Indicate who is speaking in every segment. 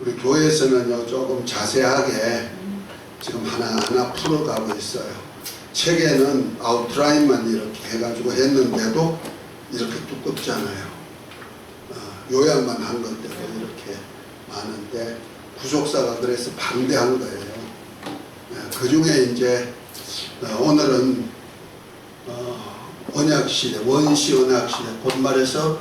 Speaker 1: 우리 교회에서는요 조금 자세하게 지금 하나하나 풀어가고 있어요. 책에는 아웃라인만 이렇게 해가지고 했는데도 이렇게 두껍잖아요. 요약만 한 것들도 이렇게 많은데 구속사가 그래서 방대한 거예요. 그 중에 이제 오늘은 언약시대, 원시 언약시대, 곧 말해서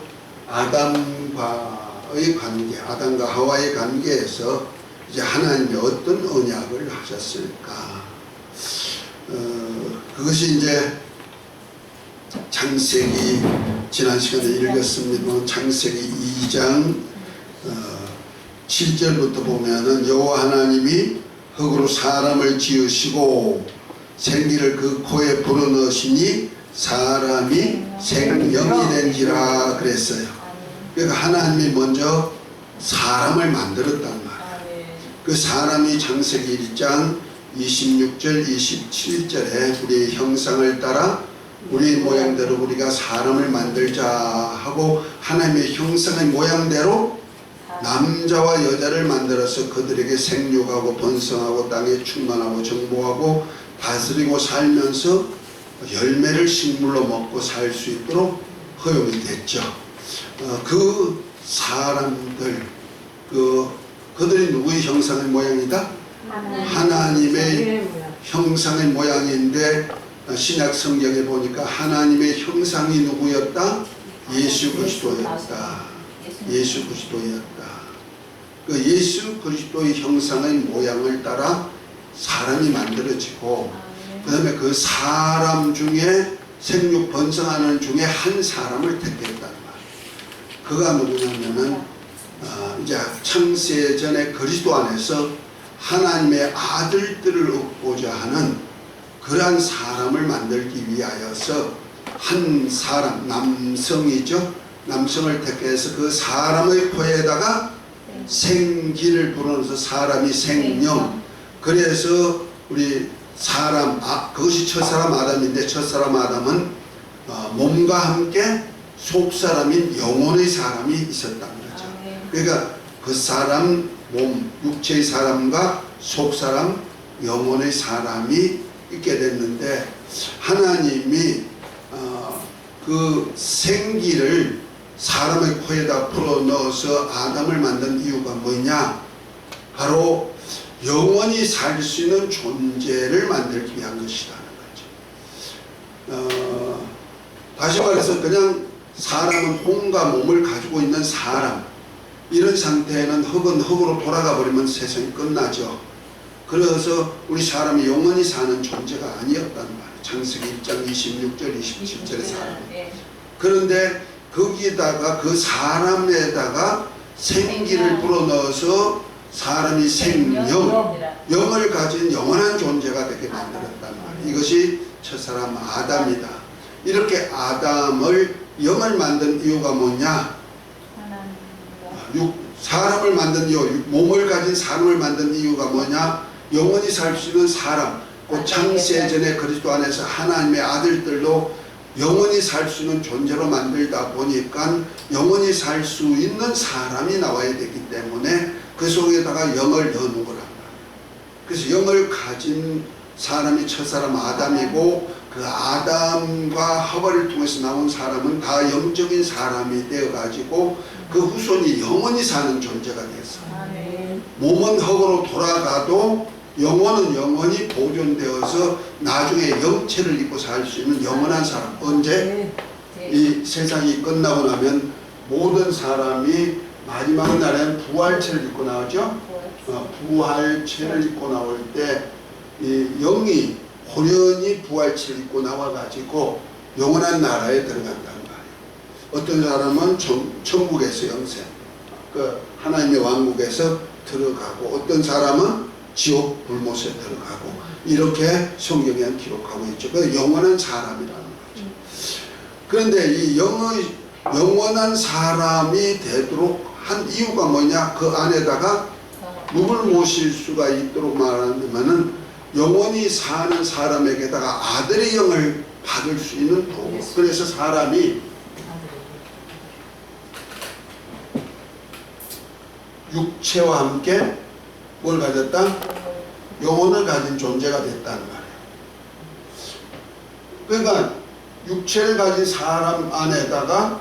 Speaker 1: 아담과의 관계, 아담과 하와의 관계에서 이제 하나님이 어떤 언약을 하셨을까? 그것이 이제 창세기, 지난 시간에 읽었습니다만 창세기 2장 7절부터 보면은 여호와 하나님이 흙으로 사람을 지으시고 생기를 그 코에 불어넣으시니 사람이 생명이 된지라 그랬어요. 그러니까 하나님이 먼저 사람을 만들었단 말이에요. 그 사람이 창세기 1장 26절 27절에 우리의 형상을 따라 우리 모양대로 우리가 사람을 만들자 하고 하나님의 형상의 모양대로 남자와 여자를 만들어서 그들에게 생육하고 번성하고 땅에 충만하고 정복하고 다스리고 살면서 열매를 식물로 먹고 살 수 있도록 허용이 됐죠. 그 사람들, 그들이 누구의 형상의 모양이다? 하나님의 형상의 모양인데 신약 성경에 보니까 하나님의 형상이 누구였다? 예수 그리스도였다. 예수 그리스도였다. 그 예수 그리스도의 형상의 모양을 따라 사람이 만들어지고 그 다음에 그 사람 중에 생육 번성하는 중에 한 사람을 택했단 말이에요. 그가 누구냐면은 이제 창세전에 그리스도 안에서 하나님의 아들들을 얻고자 하는 그러한 사람을 만들기 위하여서 한 사람, 남성이죠. 남성을 택해서 그 사람의 코에다가 생기를 불어넣어서 사람이 생명. 그래서 우리 사람, 그것이 첫사람 아담인데 첫사람 아담은 몸과 함께 속사람인 영혼의 사람이 있었다는 거죠. 그러니까 그 사람 몸, 육체의 사람과 속사람, 영혼의 사람이 있게 됐는데 하나님이 그 생기를 사람의 코에다 풀어넣어서 아담을 만든 이유가 뭐냐? 바로 영원히 살 수 있는 존재를 만들기 위한 것이라는 거죠. 다시 말해서 그냥 사람은 혼과 몸을 가지고 있는 사람, 이런 상태에는 흙은 흙으로 돌아가 버리면 세상이 끝나죠. 그래서 우리 사람이 영원히 사는 존재가 아니었단 말이에요. 창세기 1장 26절 27절의 사람. 그런데 거기다가 그 사람에다가 생기를 불어넣어서 사람이 영을 가진 영원한 존재가 되게 만들었단 말이에요. 이것이 첫사람 아담이다. 이렇게 아담을 영을 만든 이유가 뭐냐? 사람을 만든 이유, 몸을 가진 사람을 만든 이유가 뭐냐? 영원히 살 수 있는 사람. 그 창세전에 그리스도 안에서 하나님의 아들들로 영원히 살 수 있는 존재로 만들다 보니까 영원히 살 수 있는 사람이 나와야 되기 때문에 그 속에다가 영을 넣는 거란 말이에요. 그래서 영을 가진 사람이 첫사람 아담이고 그 아담과 하와를 통해서 나온 사람은 다 영적인 사람이 되어가지고 그 후손이 영원히 사는 존재가 됐어요. 몸은 흙으로 돌아가도 영혼은 영원히 보존되어서 나중에 영체를 입고 살 수 있는 영원한 사람. 언제? 이 세상이 끝나고 나면 모든 사람이 마지막 날에는 부활체를 입고 나오죠. 부활체를 입고 나올 때 이 영이 호련히 부활체를 입고 나와가지고 영원한 나라에 들어간다는 말이에요. 어떤 사람은 천국에서 영생, 그 하나님의 왕국에서 들어가고, 어떤 사람은 지옥 불못에 들어가고, 이렇게 성경에 기록하고 있죠. 그 영원한 사람이라는 거죠. 그런데 이 영원한 사람이 되도록 한 이유가 뭐냐? 그 안에다가 누굴 모실 수가 있도록 말하면은 영원히 사는 사람에게다가 아들의 영을 받을 수 있는 도구. 그래서 사람이 육체와 함께 뭘 가졌다? 영혼을 가진 존재가 됐다는 말이에요. 그러니까 육체를 가진 사람 안에다가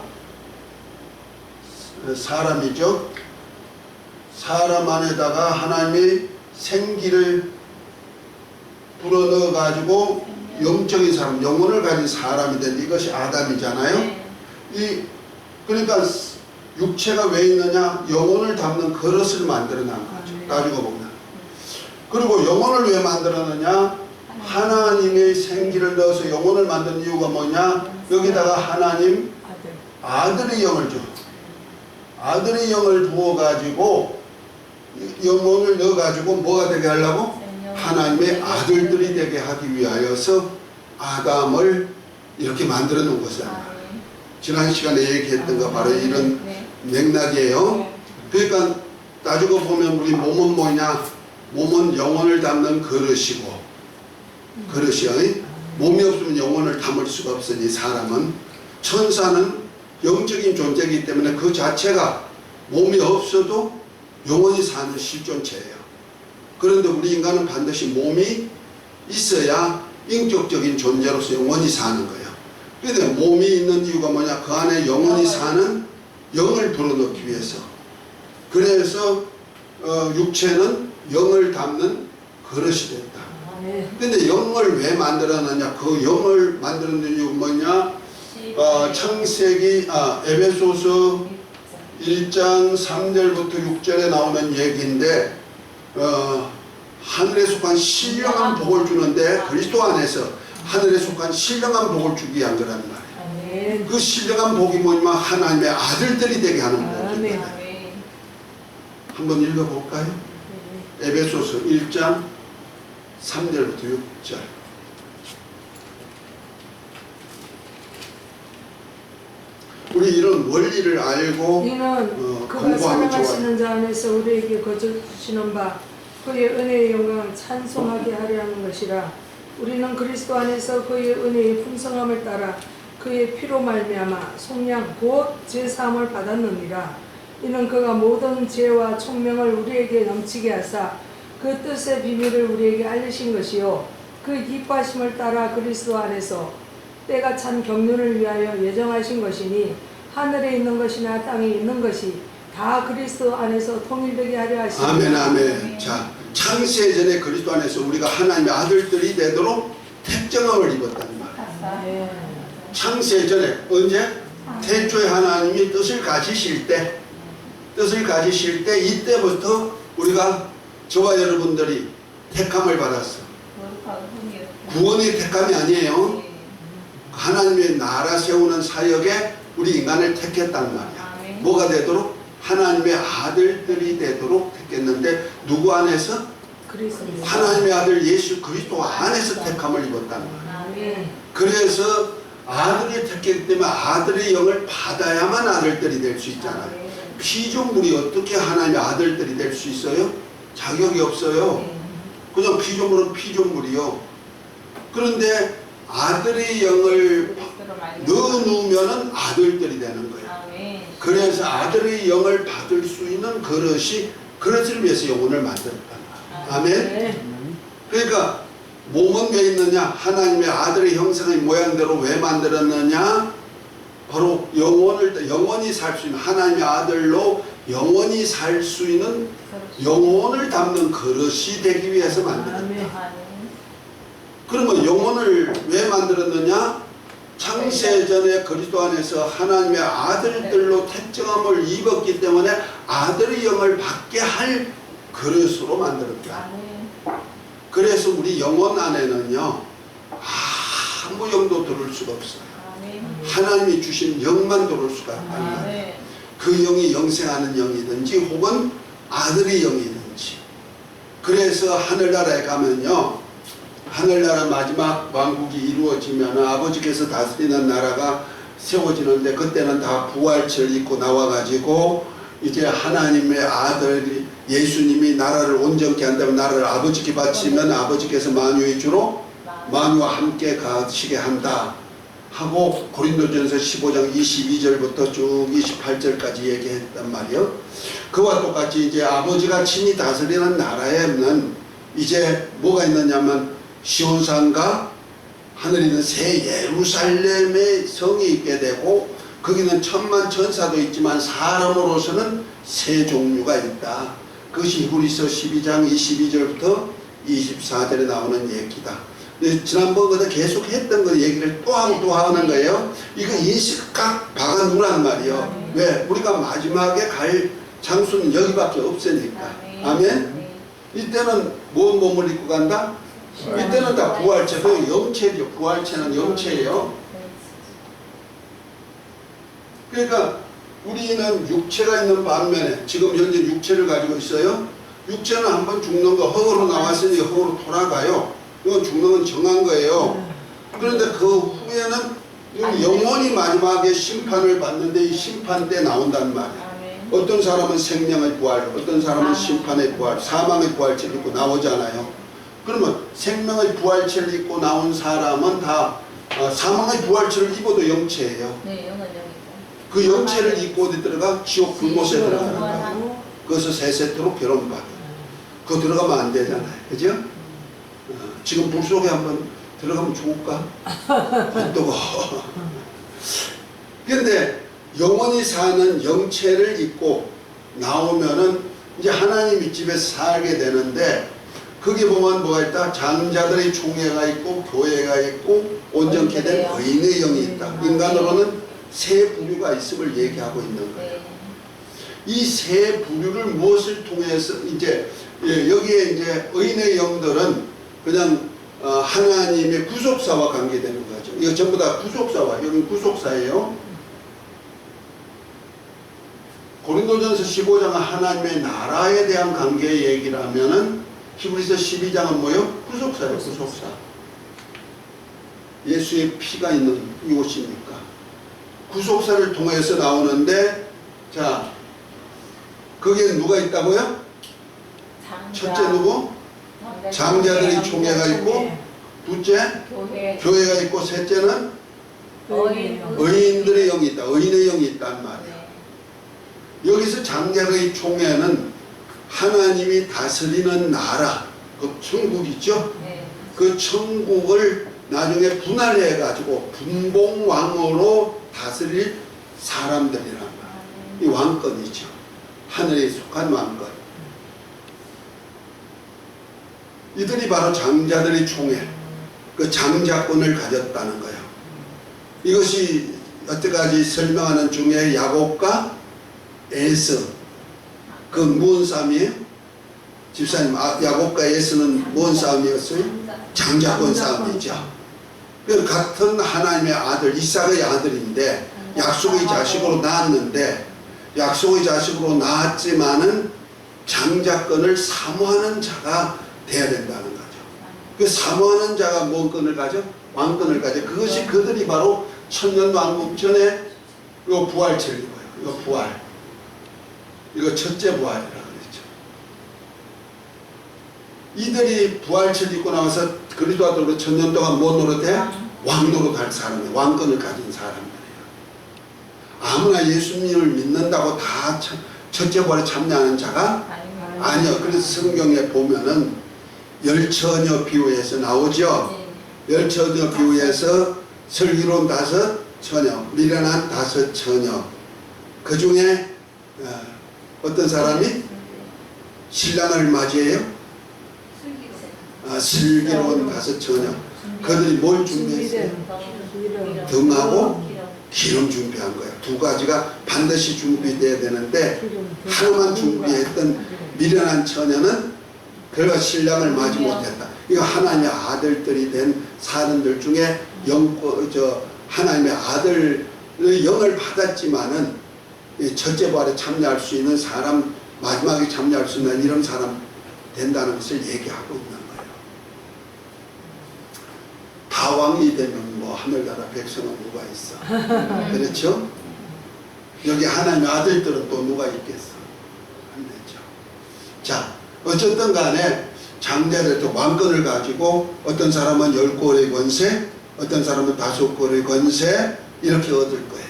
Speaker 1: 사람이죠. 사람 안에다가 하나님이 생기를 불어넣어 가지고 영적인 사람, 영혼을 가진 사람이 된 이것이 아담이잖아요. 그러니까 육체가 왜 있느냐? 영혼을 담는 그릇을 만들어 놓은 거죠. 가지고 보면. 그리고 영혼을 왜 만들었느냐? 하나님의 생기를 넣어서 영혼을 만든 이유가 뭐냐? 여기다가 하나님 아들의 영을 줘. 아들의 영을 부어가지고 영혼을 넣어가지고 뭐가 되게 하려고? 하나님의 아들들이 되게 하기 위하여서 아담을 이렇게 만들어 놓은 것입니다. 지난 시간에 얘기했던 거 바로 이런 맥락이에요. 그러니까 따지고 보면 우리 몸은 뭐냐? 몸은 영혼을 담는 그릇이고, 그릇이요. 몸이 없으면 영혼을 담을 수가 없으니 사람은, 천사는 영적인 존재이기 때문에 그 자체가 몸이 없어도 영원히 사는 실존체예요. 그런데 우리 인간은 반드시 몸이 있어야 인격적인 존재로서 영원히 사는 거예요. 그런데 몸이 있는 이유가 뭐냐? 그 안에 영원히 사는 영을 불어넣기 위해서. 그래서 육체는 영을 담는 그릇이 됐다. 그런데 영을 왜 만들었느냐? 그 영을 만드는 이유가 뭐냐? 창세기 에베소서 1장 3절부터 6절에 나오는 얘기인데 하늘에 속한 신령한 복을 주는데 그리스도 안에서 하늘에 속한 신령한 복을 주기 위한 거란 말이에요. 그 신령한 복이 뭐냐면 하나님의 아들들이 되게 하는 복입니다. 한번 읽어볼까요? 에베소서 1장 3절부터 6절. 우리 이런 원리를 알고
Speaker 2: 이는 그가
Speaker 1: 공부하면
Speaker 2: 사랑하시는
Speaker 1: 좋아요.
Speaker 2: 자 안에서 우리에게 거저 주시는 바 그의 은혜의 영광을 찬송하게 하려 하는 것이라. 우리는 그리스도 안에서 그의 은혜의 풍성함을 따라 그의 피로 말미암아 속량 곧 제사함을 받았느니라. 이는 그가 모든 지혜와 총명을 우리에게 넘치게 하사 그 뜻의 비밀을 우리에게 알리신 것이요 그 기뻐하심을 따라 그리스도 안에서 때가 찬 경륜을 위하여 예정하신 것이니 하늘에 있는 것이나 땅에 있는 것이 다 그리스도 안에서 통일되게 하려 하시니.
Speaker 1: 아멘 아멘. 자, 창세 전에 그리스도 안에서 우리가 하나님의 아들들이 되도록 택정함을 입었다는 말이에요. 창세 전에 언제? 태초에 하나님이 뜻을 가지실 때 이때부터 우리가 저와 여러분들이 택함을 받았어. 구원의 택함이 아니에요. 하나님의 나라 세우는 사역에 우리 인간을 택했단 말이야. 뭐가 되도록? 하나님의 아들들이 되도록 택했는데 누구 안에서? 하나님의 아들 예수 그리스도 안에서 택함을 입었단 말이야. 그래서 아들이 택했기 때문에 아들의 영을 받아야만 아들들이 될 수 있잖아요. 피조물이 어떻게 하나님의 아들들이 될 수 있어요? 자격이 없어요. 그냥 피조물은 피조물이요. 그런데 아들의 영을 넣어놓으면 아들들이 되는 거예요. 그래서 아들의 영을 받을 수 있는 그릇을 위해서 영혼을 만들었단 말이에요. 아멘. 그러니까 몸은 왜 있느냐? 하나님의 아들의 형상의 모양대로 왜 만들었느냐? 바로 영원히 살 수 있는 하나님의 아들로 영원히 살 수 있는 영혼을 담는 그릇이 되기 위해서 만들었다. 그러면 영혼을 왜 만들었느냐? 창세전에 그리스도 안에서 하나님의 아들들로 택정함을 입었기 때문에 아들의 영을 받게 할 그릇으로 만들었다. 그래서 우리 영혼 안에는요 아무 영도 들어올 수가 없어요. 하나님이 주신 영만 들어올 수가 없단 말이에요. 그 영이 영생하는 영이든지 혹은 아들의 영이든지. 그래서 하늘나라에 가면요 하늘나라 마지막 왕국이 이루어지면 아버지께서 다스리는 나라가 세워지는데 그때는 다 부활체를 입고 나와가지고 이제 하나님의 아들 예수님이 나라를 온전케 한다면 나라를 아버지께 바치면 아버지께서 만유의 주로 만유와 함께 가시게 한다 하고 고린도전서 15장 22절부터 쭉 28절까지 얘기했단 말이에요. 그와 똑같이 이제 아버지가 친히 다스리는 나라에는 이제 뭐가 있느냐면 시온산과 하늘에 있는 새 예루살렘의 성이 있게 되고, 거기는 천만 천사도 있지만 사람으로서는 세 종류가 있다. 그것이 히브리서 12장 22절부터 24절에 나오는 얘기다. 지난번에 계속 했던 그 얘기를 또 하고 또 하는 거예요. 이거 인식 깍 박아두란 말이에요. 왜? 우리가 마지막에 갈 장소는 여기밖에 없으니까. 아멘? 이때는 뭔 몸을 입고 간다? 이때는 다 부활체도 영체죠. 부활체는 영체예요. 그러니까 우리는 육체가 있는 반면에 지금 현재 육체를 가지고 있어요. 육체는 한번 죽는 거, 흙으로 나왔으니 흙으로 돌아가요. 이건 죽는 건 정한 거예요. 그런데 그 후에는 영원히 마지막에 심판을 받는데 이 심판 때 나온단 말이에요. 어떤 사람은 생명의 부활, 어떤 사람은 심판의 부활, 사망의 부활체를 입고 나오잖아요. 그러면 생명의 부활체를 입고 나온 사람은 다 사망의 부활체를 입어도 영체예요.
Speaker 3: 네, 영은 영이고.
Speaker 1: 그 영체를 입고 어디 들어가? 지옥 불못에 들어가는 거예요. 그래서 세 세트로 괴로움받아요. 그거 들어가면 안 되잖아요. 그죠? 지금 물속에 한번 들어가면 죽을까? 안 뜨거. 그런데 영원히 사는 영체를 입고 나오면은 이제 하나님의 집에서 살게 되는데, 거기 보면 뭐가 있다? 장자들의 총회가 있고 교회가 있고 온전케 된 의인의 영이 있다. 인간으로는 세 부류가 있음을 얘기하고 있는 거예요. 이 세 부류를 무엇을 통해서 이제 여기에 이제 의인의 영들은 그냥 하나님의 구속사와 관계되는 거죠. 이거 전부 다 구속사와, 여기 구속사예요. 고린도전서 15장은 하나님의 나라에 대한 관계의 얘기를 하면은 히브리서 12장은 뭐요? 구속사예요. 구속사. 예수의 피가 있는 이곳이니까 구속사를 통해서 나오는데, 자, 거기에 누가 있다고요? 첫째 누구? 장자들의 총회가 있고, 둘째 교회가 있고, 셋째는 의인들의 영이 있다. 의인의 영이 있단 말이야. 여기서 장자들의 총회는 하나님이 다스리는 나라, 그 천국이죠. 그 천국을 나중에 분할해 가지고 분봉왕으로 다스릴 사람들이란 말이에요. 이 왕권이죠. 하늘에 속한 왕권. 이들이 바로 장자들의 총회, 그 장자권을 가졌다는 거예요. 이것이 여태까지 설명하는 중에 야곱과 에서, 그 무슨 싸움이에요? 집사님, 야곱과 에서는 무슨 싸움이었어요? 장자권 싸움이죠. 그 같은 하나님의 아들, 이삭의 아들인데 약속의 자식으로 낳았는데, 약속의 자식으로 낳았지만은 장자권을 사모하는 자가 돼야 된다는 거죠. 그 사모하는 자가 뭔 권을 가져? 왕권을 가져. 그것이 그들이 바로 천년왕국 전에 이거 부활체를 입어요. 이거 부활. 이거 첫째 부활이라고 그랬죠. 이들이 부활체를 입고 나와서 그리스도로 천년 동안 뭐 노릇해? 왕 노릇할 사람이에요. 왕권을 가진 사람들이에요. 아무나 예수님을 믿는다고 다 첫째 부활에 참여하는 자가 아니요. 그래서 성경에 보면은 열처녀 비유에서 나오죠. 열처녀 비유에서 슬기로운 5 처녀, 미련한 5 처녀. 그 중에 어떤 사람이 신랑을 맞이해요? 슬기로운 5 처녀. 그들이 뭘 준비했어요? 등하고 기름 준비한 거예요. 두 가지가 반드시 준비돼야 되는데, 하나만 준비했던 미련한 처녀는 그가 신랑을 맞이 못했다. 이거 하나님의 아들들이 된 사람들 중에 하나님의 아들의 영을 받았지만은 첫째 부활에 참여할 수 있는 사람, 마지막에 참여할 수 있는 이런 사람 된다는 것을 얘기하고 있는 거예요. 다 왕이 되면 뭐 하늘나라 백성은 누가 있어? 그렇죠? 여기 하나님의 아들들은 또 누가 있겠어? 안 되죠. 자, 어쨌든 간에 장자들 왕권을 가지고 어떤 사람은 10골의 권세, 어떤 사람은 5골의 권세, 이렇게 얻을 거예요.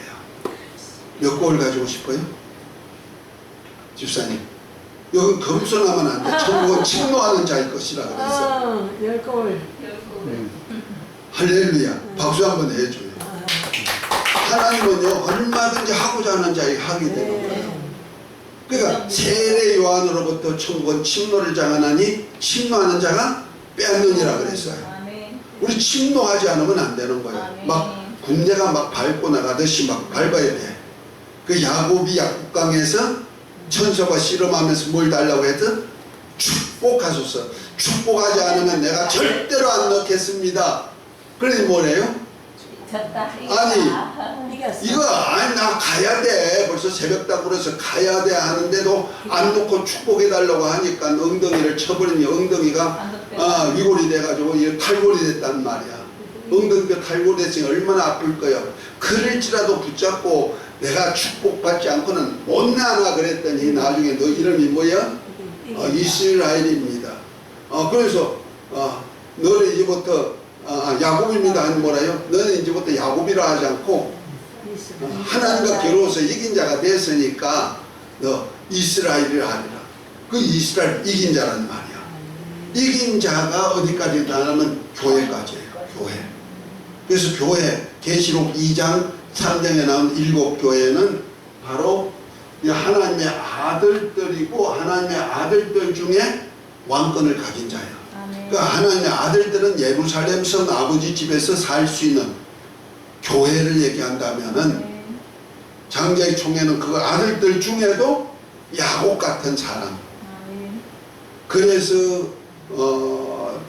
Speaker 1: 몇 골 가지고 싶어요? 집사님. 여기 겸손하면 안 돼. 천국은 침노하는 자일 것이라 그랬어.
Speaker 2: 열골.
Speaker 1: 할렐루야. 박수 한번 해줘요. 하나님은요 얼마든지 하고자 하는 자에게 하게 되는 거예요. 그러니까 세례 요한으로부터 천국은 침노를 장하나니 침노하는 자가 빼앗느니라 그랬어요. 우리 침노하지 않으면 안 되는 거예요. 막 군대가 막 밟고 나가듯이 막 밟아야 돼. 그 야곱이 약국강에서 천사가 씨름하면서 뭘 달라고 했든 축복하소서. 축복하지 않으면 내가 절대로 안 넣겠습니다. 그러니 뭐래요? 아니 이거 아니 나 가야 돼. 벌써 새벽다고 그래서 가야 돼 하는데도 안 놓고 축복해 달라고 하니까 엉덩이를 쳐버리니 엉덩이가 위골이 돼가지고 탈골이 됐단 말이야. 엉덩이가 탈골이 됐으니 얼마나 아플 거야. 그럴지라도 붙잡고 내가 축복받지 않고는 못 나나 그랬더니 나중에 너 이름이 뭐야? 이스라엘입니다. 그래서 너는 이제부터 야곱입니다 하는 뭐라요? 너는 이제부터 야곱이라 하지 않고 하나님과 겨루어서 이긴 자가 됐으니까 너 이스라엘이라 하리라. 그 이스라엘 이긴 자란 말이야. 이긴 자가 어디까지 나가면 교회까지예요. 교회. 그래서 교회 계시록 2장 3장에 나온 7교회는 바로 하나님의 아들들이고 하나님의 아들들 중에 왕권을 가진 자예요. 그러니까 하나님의 아들들은 예루살렘 성 아버지 집에서 살 수 있는 교회를 얘기한다면은 장자의 총회는 그 아들들 중에도 야곱 같은 사람. 그래서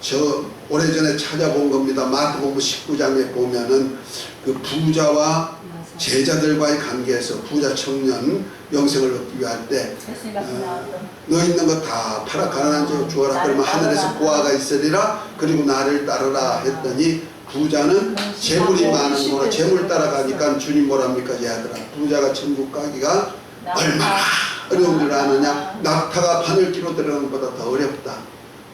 Speaker 1: 저 오래전에 찾아본 겁니다. 마태복음 19장에 보면은 그 부자와 제자들과의 관계에서 부자 청년 영생을 얻기 위할 때 너 있는 거 다 팔아 가난한 자에게 주어라. 그러면 하늘에서 보화가 있으리라. 그리고 나를 따르라 했더니 부자는 재물이 많은 거라 재물 따라가니까 주님 뭐랍니까 얘들아. 부자가 천국 가기가 얼마나 어려운 줄 아느냐. 낙타가 바늘기로 들어가는 것보다 더 어렵다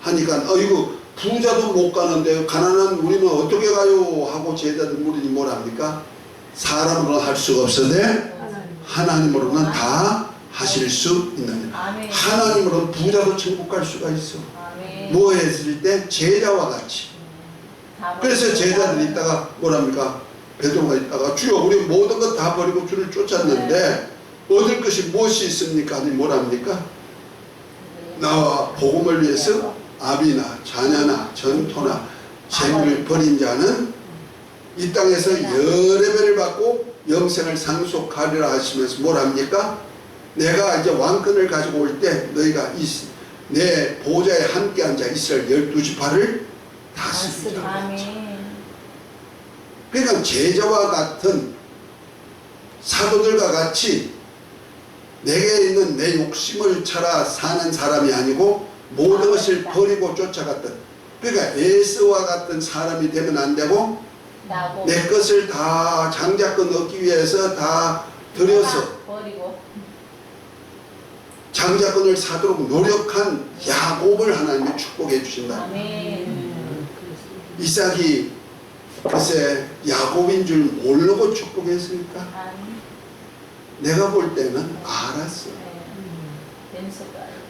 Speaker 1: 하니까 어이구 부자도 못 가는데 가난한 우리는 어떻게 가요 하고 제자들 무리니 뭐랍니까. 사람으로는 할 수가 없으되 하나님으로는 다 하실 수 있느니라. 하나님으로는 부자도 천국 갈 수가 있어. 뭐 했을 때 제자와 같이. 그래서 제자들이 있다가 뭐랍니까. 베드로가 있다가 주여 우리 모든 것 다 버리고 주를 쫓았는데 얻을 것이 무엇이 있습니까? 아니 뭐랍니까. 나와 복음을 위해서 아비나 자녀나 전토나 재물을 버린 자는 이 땅에서 여러 배를 받고 영생을 상속하리라 하시면서 뭐랍니까? 내가 이제 왕권을 가지고 올 때 너희가 내 보좌에 함께 앉아 이스라엘 12지파를 다스리라. 그러니까 제자와 같은 사도들과 같이 내게 있는 내 욕심을 차라 사는 사람이 아니고 모든 것을 버리고 쫓아갔던, 그러니까 에서와 같은 사람이 되면 안 되고 내 것을 다 장자권 얻기 위해서 다 들여서 장자권을 사도록 노력한 야곱을 하나님이 축복해 주신다. 이삭이 글쎄 야곱인 줄 모르고 축복했으니까 내가 볼 때는 알았어.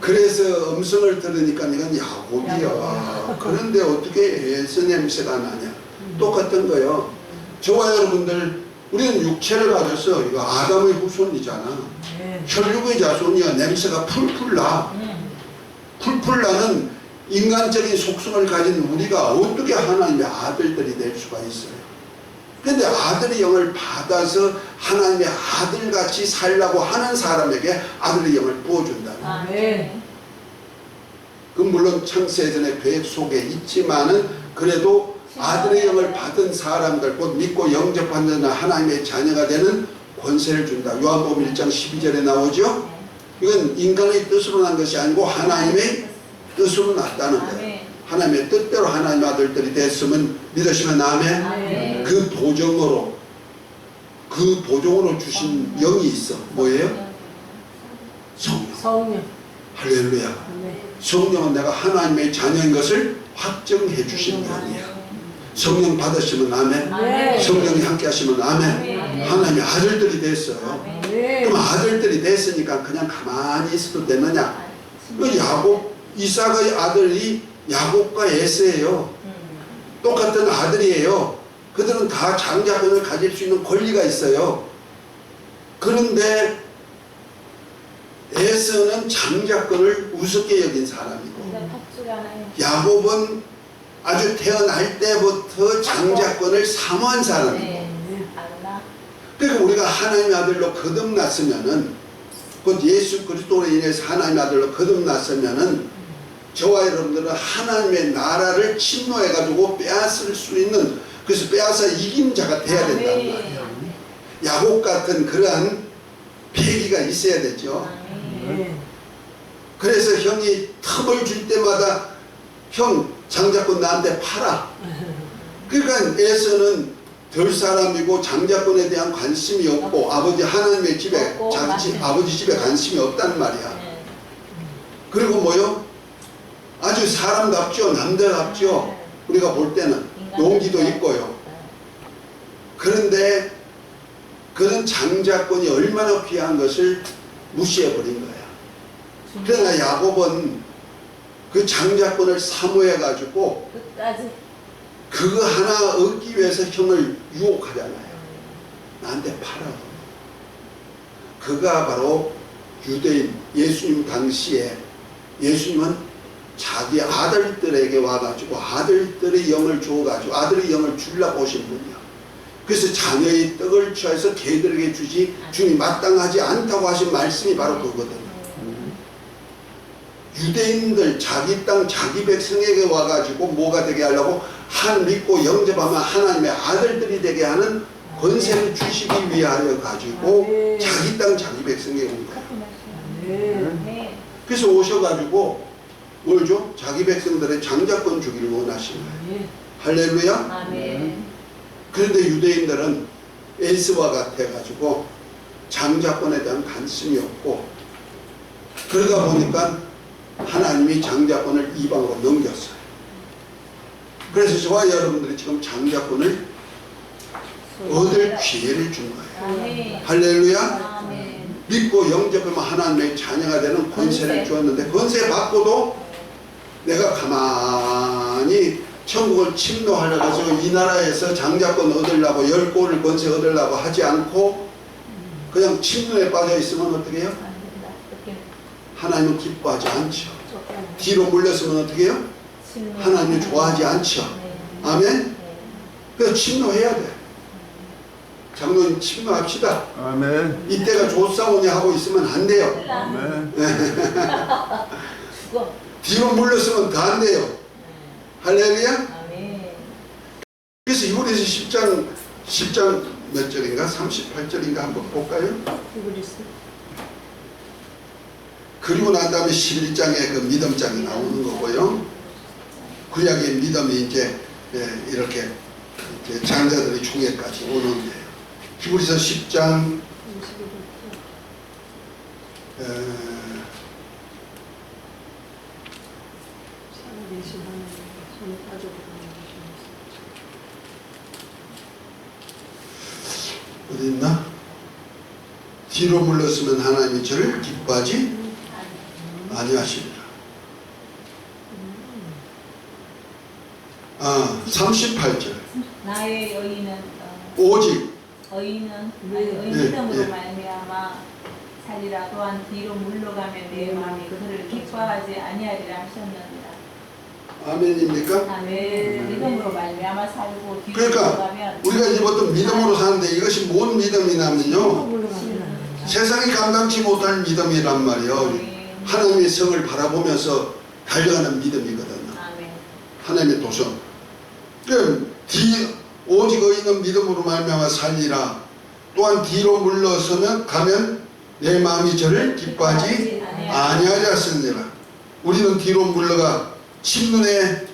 Speaker 1: 그래서 음성을 들으니까 이건 야곱이야. 그런데 어떻게 에서 냄새가 나냐. 똑같은 거예요. 저와 여러분들 우리는 육체를 가져서 이거 아담의 후손이잖아. 혈육의 자손이야. 냄새가 풀풀 나. 풀풀 나는 인간적인 속성을 가진 우리가 어떻게 하나님의 아들들이 될 수가 있어요. 그런데 아들의 영을 받아서 하나님의 아들같이 살라고 하는 사람에게 아들의 영을 부어준다. 그 물론 창세전의 계획 속에 있지만은 그래도 아들의 영을 받은 사람들, 곧 믿고 영접하는 하나님의 자녀가 되는 권세를 준다. 요한복음 1장 12절에 나오죠. 이건 인간의 뜻으로 난 것이 아니고 하나님의 뜻으로 났다는 거예요. 하나님의 뜻대로 하나님의 아들들이 됐으면 믿으시면 아멘. 그 보종으로 주신 영이 있어. 뭐예요? 성령. 할렐루야. 성령은 내가 하나님의 자녀인 것을 확정해 주신 영이야. 성령 받으시면 아멘. 성령이 함께 하시면 아멘. 하나님의 아들들이 됐어요. 그럼 아들들이 됐으니까 그냥 가만히 있어도 되느냐? 그 야곱, 이삭의 아들이 야곱과 에서예요. 똑같은 아들이에요. 그들은 다 장자권을 가질 수 있는 권리가 있어요. 그런데 에서는 장자권을 우습게 여긴 사람이고, 야곱은 아주 태어날 때부터 장자권을 사모한 사람이고, 그러니까 우리가 하나님의 아들로 거듭났으면은, 곧 예수 그리스도로 인해서 하나님의 아들로 거듭났으면은, 저와 여러분들은 하나님의 나라를 침노해가지고 빼앗을 수 있는, 그래서 빼앗아 이긴 자가 돼야 된단 말이에요. 야곱 같은 그러한 패기가 있어야 되죠. 그래서 형이 틈을 줄 때마다 형 장자권 나한테 팔아. 그러니까 에서는 덜 사람이고 장자권에 대한 관심이 없고 아버지 하나님의 집에 아버지 집에 관심이 없단 말이야. 그리고 뭐요? 아주 사람답죠. 남자답죠. 우리가 볼 때는 용기도 있고요. 그런데 그런 장자권이 얼마나 귀한 것을 무시해버린 거야. 그러나 야곱은 그 장자권을 사모해가지고 그거 하나 얻기 위해서 형을 유혹하잖아요. 나한테 팔아. 그가 바로 유대인 예수님 당시에, 예수님은 자기 아들들에게 와가지고 아들들의 영을 주어가지고 아들의 영을 주려고 오신 분이야. 그래서 자녀의 떡을 취해서 개들에게 주지 주니 마땅하지 않다고 하신 말씀이 바로 그거거든요. 유대인들 자기 땅 자기 백성에게 와가지고 뭐가 되게 하려고 한 믿고 영접하면 하나님의 아들들이 되게 하는 권세를 주시기 위하여 가지고 자기 땅 자기 백성에게 온 거예요. 그래서 오셔가지고 뭘 줘? 자기 백성들의 장자권 주기를 원하시는 거예요. 할렐루야. 그런데 유대인들은 에스와 같아가지고 장자권에 대한 관심이 없고, 그러다 보니까 하나님이 장자권을 이방으로 넘겼어요. 그래서 저와 여러분들이 지금 장자권을 얻을 기회를 준 거예요. 할렐루야. 믿고 영접하면 하나님의 자녀가 되는 권세를 주었는데, 권세 받고도 내가 가만히 천국을 침노하려고 해서 이 나라에서 장자권 얻으려고 10골을 권세 얻으려고 하지 않고 그냥 침노에 빠져 있으면 어떻게 해요? 하나님은 기뻐하지 않죠. 뒤로 물렸으면 어떻게 해요? 하나님을 좋아하지 않죠. 아멘? 그래서 침노해야 돼. 장로님 침노합시다.
Speaker 3: 아멘.
Speaker 1: 이때가 조사오니 하고 있으면 안 돼요.
Speaker 3: 아멘.
Speaker 1: 뒤로 물렸으면 더 안 돼요. 할렐루야. 그래서 히브리서 10장 몇 절인가? 38절인가 한번 볼까요? 그리고 난 다음에 11장에 그 믿음장이 나오는 거고요. 구약의 믿음이 이제 이렇게 장자들의 총회까지 오는데요. 히브리서 10장 '어디 있나? 뒤로 물렀으면 하나님이 저를 기뻐하지 아니하시리라. 38절.
Speaker 4: 나의 의인은
Speaker 1: 오직
Speaker 4: 믿음으로 말미암아 살리라. 또한 뒤로 물러가면 내 마음이 그를 기뻐하지 아니하리라 하셨느니라.
Speaker 1: 아멘입니까?
Speaker 4: 아멘. 믿음으로 말미암아 살고 뒤로
Speaker 1: 그러니까
Speaker 4: 물러가면
Speaker 1: 우리가 이제 보통 믿음으로 사는데 이것이 뭔 믿음이냐면요, 세상이 감당치 못할 믿음이란 말이에요. 하나님의 성을 바라보면서 달려가는 믿음이거든요. 하나님의 도성. 오직 의인은 믿음으로 말미암아 살리라. 또한 뒤로 물러서면 가면 내 마음이 저를 기뻐하지 아니하리 하셨느니라. 우리는 뒤로 물러가 침눈에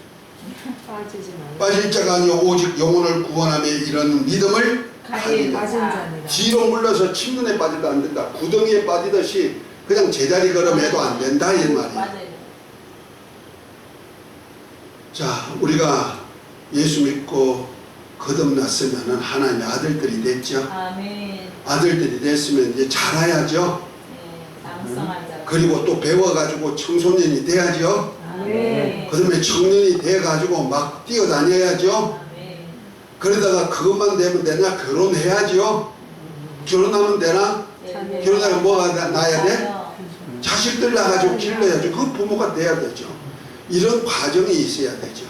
Speaker 1: 빠질 자가 아니요 오직 영혼을 구원하며 이런 믿음을 가진다. 뒤로 물러서 침눈에 빠져도 안 된다. 구덩이에 빠지듯이 그냥 제자리 걸음해도 안 된다 이 말이에요. 자, 우리가 예수 믿고 거듭났으면 하나님의 아들들이 됐죠.
Speaker 4: 아멘.
Speaker 1: 아들들이 됐으면 이제 자라야죠.
Speaker 4: 네, 장성한 자.
Speaker 1: 그리고 또 배워가지고 청소년이 돼야죠.
Speaker 4: 아멘.
Speaker 1: 그 다음에 청년이 돼가지고 막 뛰어다녀야죠.
Speaker 4: 아멘.
Speaker 1: 그러다가 그것만 되면 되나? 결혼해야죠. 결혼하면 되나?
Speaker 4: 네.
Speaker 1: 결혼하면 뭐가 나야 돼?
Speaker 4: 아멘.
Speaker 1: 자식들 낳아가지고 길러야죠. 그 부모가 돼야 되죠. 이런 과정이 있어야 되죠.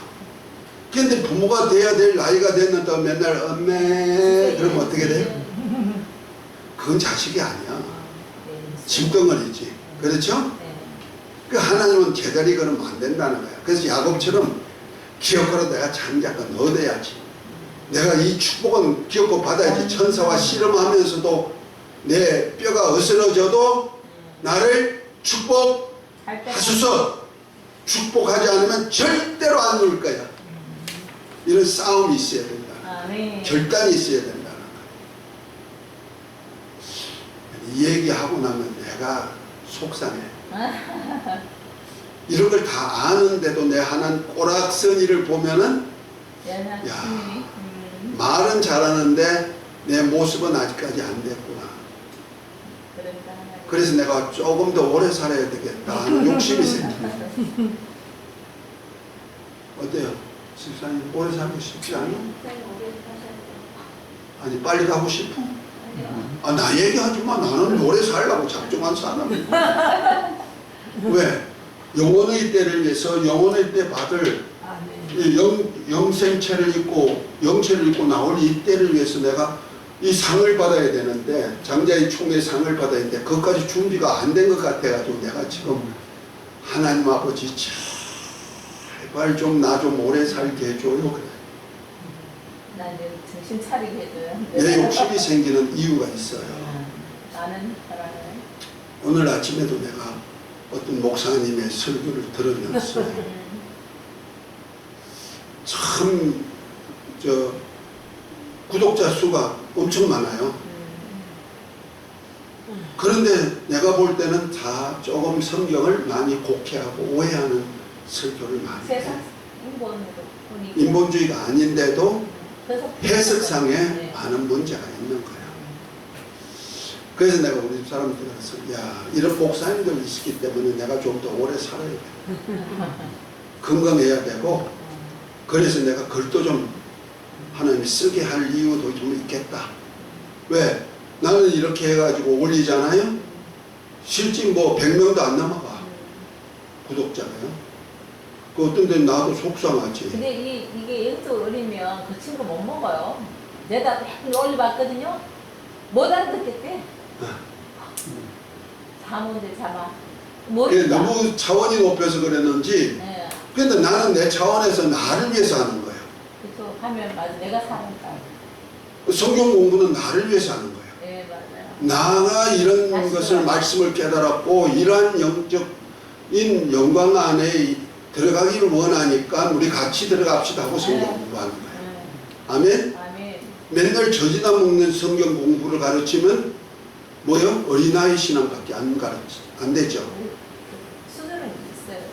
Speaker 1: 근데 부모가 돼야 될 나이가 됐는데 맨날 엄매 그러면 어떻게 돼? 그건 자식이 아니야. 짐덩어리지. 그렇죠?
Speaker 4: 네.
Speaker 1: 그 하나님은 제자리 걸으면 안 된다는 거야. 그래서 야곱처럼 기억하러 내가 장자권 얻어야지. 내가 이 축복은 기억고 받아야지. 천사와 씨름하면서도 내 뼈가 으스러져도 나를 축복하소서. 축복하지 않으면 절대로 안 누를 거야. 이런 싸움이 있어야 된다.
Speaker 4: 아멘.
Speaker 1: 결단이 있어야 된다는 거야. 이 얘기하고 나면 내가 속상해. 이런 걸 다 아는데도 내 하나는 꼬락서니를 보면은 야, 말은 잘하는데 내 모습은 아직까지 안 됐구나. 그래서 내가 조금 더 오래 살아야 되겠다 하는 욕심이 생깁니다. 어때요? 집사님 오래 살고 싶지 않아? 아니 빨리 가고 싶어? 아, 나 얘기하지 마. 나는 오래 살라고 작정한 사람이야. 왜? 영혼의 때를 위해서 영혼의 때 받을 이 영생체를 입고 영체를 입고 나올 이 때를 위해서 내가 이 상을 받아야 되는데 장자의 총의 상을 받아야 되는데 그것까지 준비가 안 된 것 같아가지고 내가 지금 하나님 아버지 제발 좀 나 좀 오래 살게 해줘요. 그래.
Speaker 4: 나 이제 정신 차리게 해줘요.
Speaker 1: 내 욕심이 생기는 이유가 있어요.
Speaker 4: 나는 사랑해.
Speaker 1: 오늘 아침에도 내가 어떤 목사님의 설교를 들으면서 참 구독자 수가 엄청 많아요. 그런데 내가 볼 때는 다 조금 성경을 많이 곡해하고 오해하는 설교를 많이 해요.
Speaker 4: 세상 인본으로 보니까
Speaker 1: 인본주의가 아닌데도 해석상에
Speaker 4: 네.
Speaker 1: 많은 문제가 있는 거야. 그래서 내가 우리 집 사람들한테 야 이런 목사님들 있기 때문에 내가 좀 더 오래 살아야 돼. 건강해야 되고 그래서 내가 글도 좀 하나님이 쓰게 할 이유도 좀 있겠다. 왜? 나는 이렇게 해가지고 올리잖아요. 실제 뭐 100명도 안 넘어가. 구독자가요. 그 어떤 데는 나도 속상하지.
Speaker 4: 근데 이게 영적으로 올리면 그 친구 못 먹어요. 내가 맨날 올려봤거든요. 못 알아듣겠대. 자문들 자마.
Speaker 1: 그게 너무 차원이 높여서 그랬는지.
Speaker 4: 네.
Speaker 1: 근데 나는 내 차원에서 나를 위해서 하는 거예요.
Speaker 4: 그래서 하면 맞아. 내가 사니까.
Speaker 1: 성경 공부는 나를 위해서 하는 거예요.
Speaker 4: 네 맞아요.
Speaker 1: 나가 이런
Speaker 4: 다시
Speaker 1: 것을
Speaker 4: 들어가요.
Speaker 1: 말씀을 깨달았고 이러한 영적인 영광 안에 들어가기를 원하니까 우리 같이 들어갑시다 하고 성경
Speaker 4: 네.
Speaker 1: 공부하는 거예요. 아멘?
Speaker 4: 아멘.
Speaker 1: 맨날 젖이다 먹는 성경 공부를 가르치면 뭐요? 어린아이 신앙밖에 안 되죠.
Speaker 4: 수준은 있어요.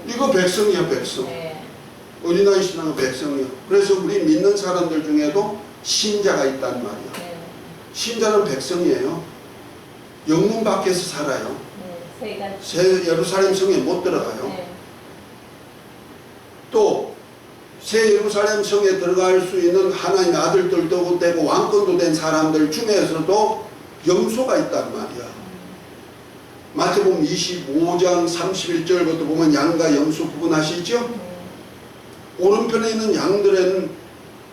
Speaker 1: 이거 백성이야 백성.
Speaker 4: 네.
Speaker 1: 어린아이 신앙은 백성이요. 그래서 우리 믿는 사람들 중에도 신자가 있단 말이야.
Speaker 4: 네.
Speaker 1: 신자는 백성이에요. 영문 밖에서 살아요.
Speaker 4: 네.
Speaker 1: 새 예루살렘 성에 못 들어가요.
Speaker 4: 네.
Speaker 1: 또 새 예루살렘 성에 들어갈 수 있는 하나님의 아들들도 되고 왕권도 된 사람들 중에서도 염소가 있단 말이야. 마태복음 25장 31절부터 보면 양과 염소 구분하시죠? 오른편에 있는 양들에는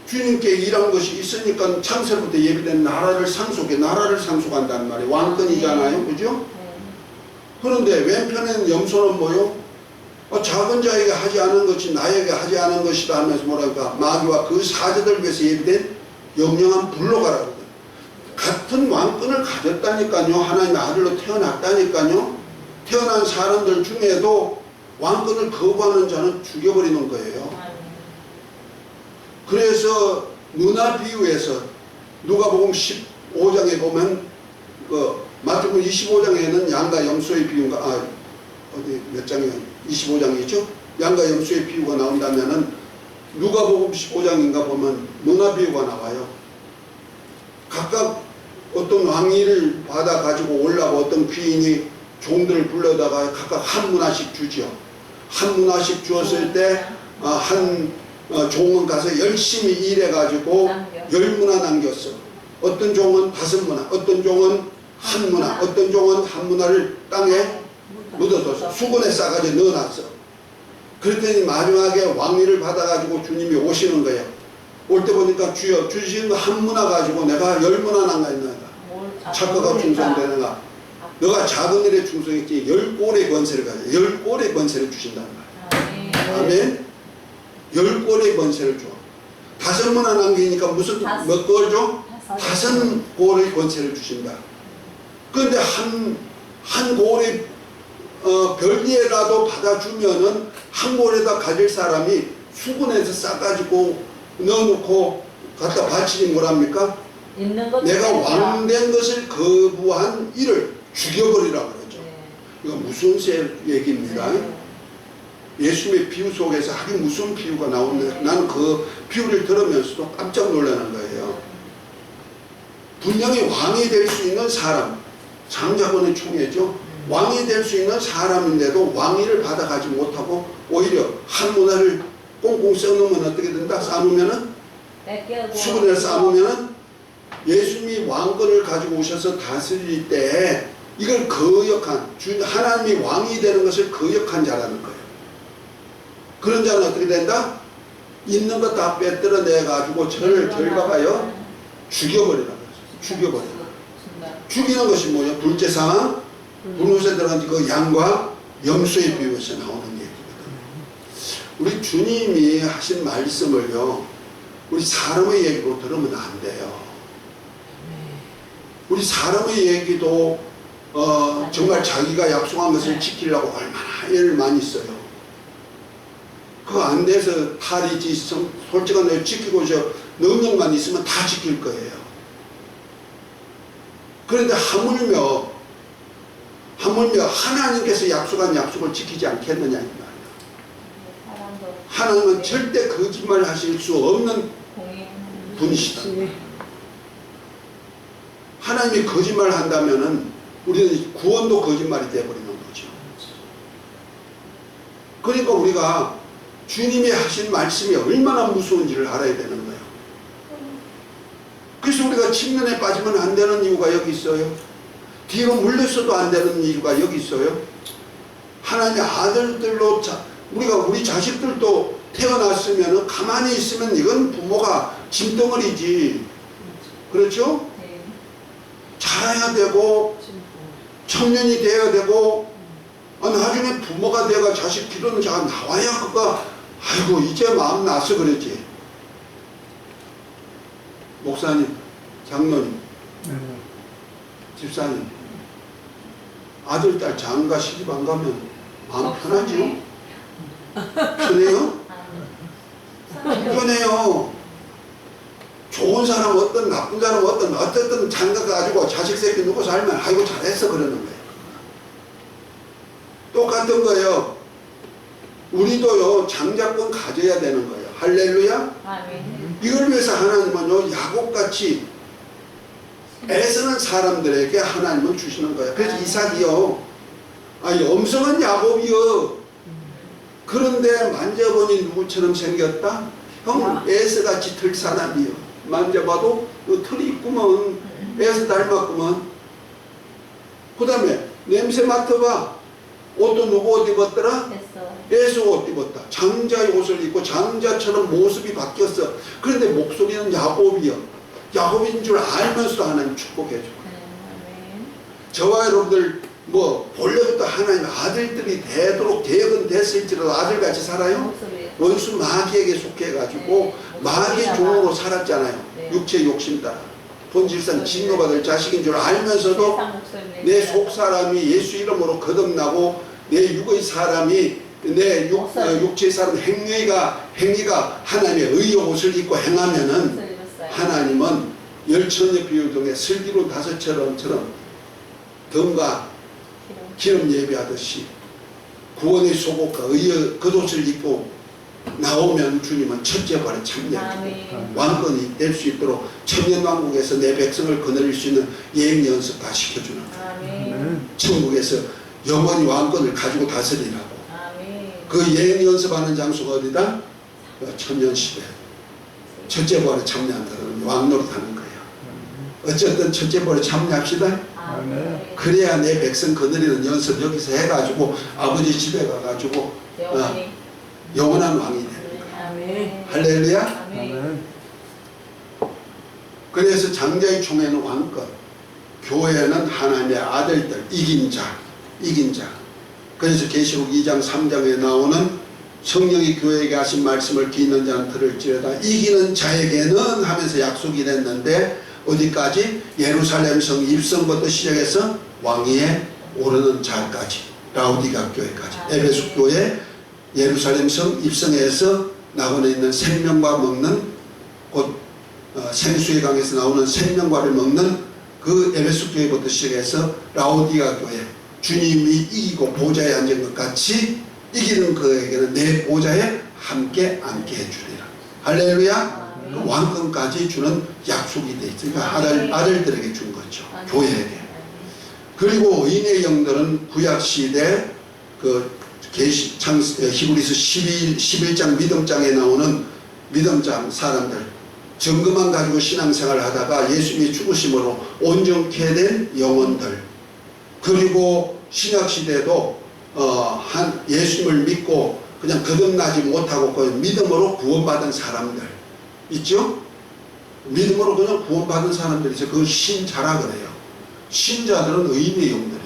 Speaker 1: 주님께 일한 것이 있으니까 창세부터 예비된 나라를 상속한단 말이에요. 왕권이잖아요. 그죠? 그런데 왼편에는 염소는 뭐요? 작은 자에게 하지 않은 것이 나에게 하지 않은 것이다 하면서 뭐랄까 마귀와 그 사제들 위해서 예비된 영영한 불로 가라거든. 같은 왕권을 가졌다니까요. 하나님의 아들로 태어났다니까요. 태어난 사람들 중에도 왕권을 거부하는 자는 죽여버리는 거예요. 그래서 누나 비유에서 누가복음 15장에 보면 그 마태복음 25장에는 양과 염소의 비유가 어디 몇 장이요? 25장이죠? 양과 염소의 비유가 나온다면은 누가복음 15장인가 보면 문화 비유가 나와요. 각각 어떤 왕위를 받아 가지고 올라고 어떤 귀인이 종들을 불러다가 각각 한 문화씩 주죠. 한 문화씩 주었을 때 한 종은 가서 열심히 일해 가지고 10문화 남겼어. 어떤 종은 5문화, 어떤 종은 한 문화, 어떤 종은 한 문화를 땅에 묻어뒀어. 수건에 싸가지고 넣어놨어. 그랬더니 마지막에 왕위를 받아가지고 주님이 오시는 거예요. 올 때 보니까 주여 주신 거 한 문화 가지고 내가 10문화 남겼나이다. 착거가 충성되는가. 너가 작은 일에 충성했지 10골의 권세를 가져. 10골의 권세를 주신다는 거야. 아멘. 10골의 권세를 줘. 5문화 남기니까 무슨 몇 골 줘? 5골의 권세를 주신다. 그런데 한 골의 별리에라도 받아주면은 한 골에다 가질 사람이 수군에서 싸가지고 넣어놓고 갖다 바치니 뭐랍니까? 내가 왕된 것을 거부한 이를 죽여버리라 그러죠. 이거 무슨 얘기입니다. 예수님의 비유 속에서 하긴 무슨 비유가 나오는데 나는 그 비유를 들으면서도 깜짝 놀라는 거예요. 분명히 왕이 될 수 있는 사람, 장자권의 총회죠. 왕이 될 수 있는 사람인데도 왕위를 받아가지 못하고 오히려 한 문화를 꽁꽁 써놓으면 어떻게 된다? 싸놓으면은 수분을 싸놓으면은 예수님이 왕권을 가지고 오셔서 다스릴 때 이걸 거역한 하나님이 왕이 되는 것을 거역한 자라는 거예요. 그런 자는 어떻게 된다? 있는 것 다 빼들어내 가지고 저를 결과가요 죽여버리라 그랬어요. 죽여버리라. 죽이는 것이 뭐예요? 둘째 상황 분홍색 들어간 그 양과 염소의 비유에서 나오는 얘기거든요. 우리 주님이 하신 말씀을요 우리 사람의 얘기로 들으면 안 돼요. 우리 사람의 얘기도 정말 자기가 약속한 것을 지키려고 얼마나 애를 많이 써요. 그거 안 돼서 탈이지 솔직한 내 지키고 능력만 있으면 다 지킬 거예요. 그런데 하물며 하나님께서 약속한 약속을 지키지 않겠느냐 이 말이에요. 하나님은 절대 거짓말 하실 수 없는 분이시다. 하나님이 거짓말 한다면은 우리는 구원도 거짓말이 되어버리는 거죠. 그러니까 우리가 주님이 하신 말씀이 얼마나 무서운지를 알아야 되는 거예요. 그래서 우리가 침륜에 빠지면 안 되는 이유가 여기 있어요. 뒤로 물렸어도 안 되는 이유가 여기 있어요. 하나님의 아들들로 우리 자식들도 태어났으면 가만히 있으면 이건 부모가 짐덩어리지. 그렇죠? 자라야 되고 청년이 되어야 되고 나중에 부모가 되어가 자식 기르는 자가 나와야 그가 아이고 이제 마음 나서 그러지. 목사님, 장로님, 집사님 아들, 딸 장가 시집 안 가면 마음 편하지요? 편해요? 편해요. 좋은 사람 어떤 나쁜 사람 어쨌든 장가 가지고 자식 새끼 누구 살면 아이고 잘했어 그러는 거예요. 똑같은 거예요. 우리도요 장자권 가져야 되는 거예요. 할렐루야.
Speaker 4: 아멘.
Speaker 1: 이걸 위해서 하나님은요 야곱같이 애쓰는 사람들에게 하나님은 주시는 거예요. 그래서 이삭이요 엄성은 야곱이요 그런데 만져보니 누구처럼 생겼다? 형 에서같이 털 사람이요. 만져봐도 털이 있구먼. 에서 닮았구먼. 그 다음에 냄새 맡아봐. 옷도 누구 옷 입었더라? 에서 옷 입었다. 장자의 옷을 입고 장자처럼 모습이 바뀌었어. 그런데 목소리는 야곱이요. 야곱인 줄 알면서도 하나님 축복해줘. 저와 여러분들 본래부터 하나님 아들들이 되도록 대역은 됐을지라도 아들같이 살아요? 원수 마귀에게 속해가지고 마귀의 종으로 살았잖아요. 육체의 욕심 따라. 본질상 징계받을 자식인 줄 알면서도 내 속사람이 예수 이름으로 거듭나고 내 육의 사람이 내 육체의 사람 행위가 하나님의 의의 옷을 입고 행하면은 하나님은 열처녀 비유 중에 슬기로운 5처럼 덤과 기름 예배하듯이 구원의 속옷과 의의 겉옷을 입고 나오면 주님은 첫째 부활에 참여하고
Speaker 4: 아멘.
Speaker 1: 왕권이 될 수 있도록 천년왕국에서 내 백성을 거느릴 수 있는 예행 연습 다 시켜주는 거예요.
Speaker 4: 아멘.
Speaker 1: 천국에서 영원히 왕권을 가지고 다스리라고.
Speaker 4: 아멘.
Speaker 1: 그 예행 연습하는 장소가 어디다? 천년시대. 첫째 부활에 참여한다는 왕노릇하는 거예요. 어쨌든 첫째 부활에 참여합시다.
Speaker 4: 아멘.
Speaker 1: 그래야 내 백성 거느리는 연습 여기서 해가지고 아버지 집에 가가지고
Speaker 4: 영원히.
Speaker 1: 영원한 왕이 됩니다.
Speaker 4: 아멘.
Speaker 1: 할렐루야.
Speaker 4: 아멘.
Speaker 1: 그래서 장자의 총회는 왕권, 교회는 하나님의 아들들, 이긴 자. 그래서 계시록 2장 3장에 나오는 성령이 교회에게 하신 말씀을 기는 자는 들을지어다 이기는 자에게는 하면서 약속이 됐는데 어디까지? 예루살렘 성 입성부터 시작해서 왕위에 오르는 자까지, 라우디가 교회까지, 에베소 교회 예루살렘 성 입성에서 나원에 있는 생명과 먹는 곧 생수의 강에서 나오는 생명과를 먹는 그 에베소 교회부터 시작해서 라우디가 교회, 주님이 이기고 보좌에 앉은 것 같이 이기는 그에게는 내 보좌에 함께 앉게 해주리라. 할렐루야. 그 왕권까지 주는 약속이 돼 있으니까 아들들에게 준 거죠. 교회에게. 그리고 의인의 영들은 구약시대 그 히브리서 11장 믿음장에 나오는 믿음장 사람들, 증거만 가지고 신앙생활을 하다가 예수님이 죽으심으로 온전케 된 영혼들, 그리고 신약시대도 예수님을 믿고 그냥 거듭나지 못하고 그 믿음으로 구원받은 사람들 있죠? 믿음으로 그냥 구원받은 사람들이 있어요. 그걸 신자라 그래요. 신자들은 의인의 영들이에요.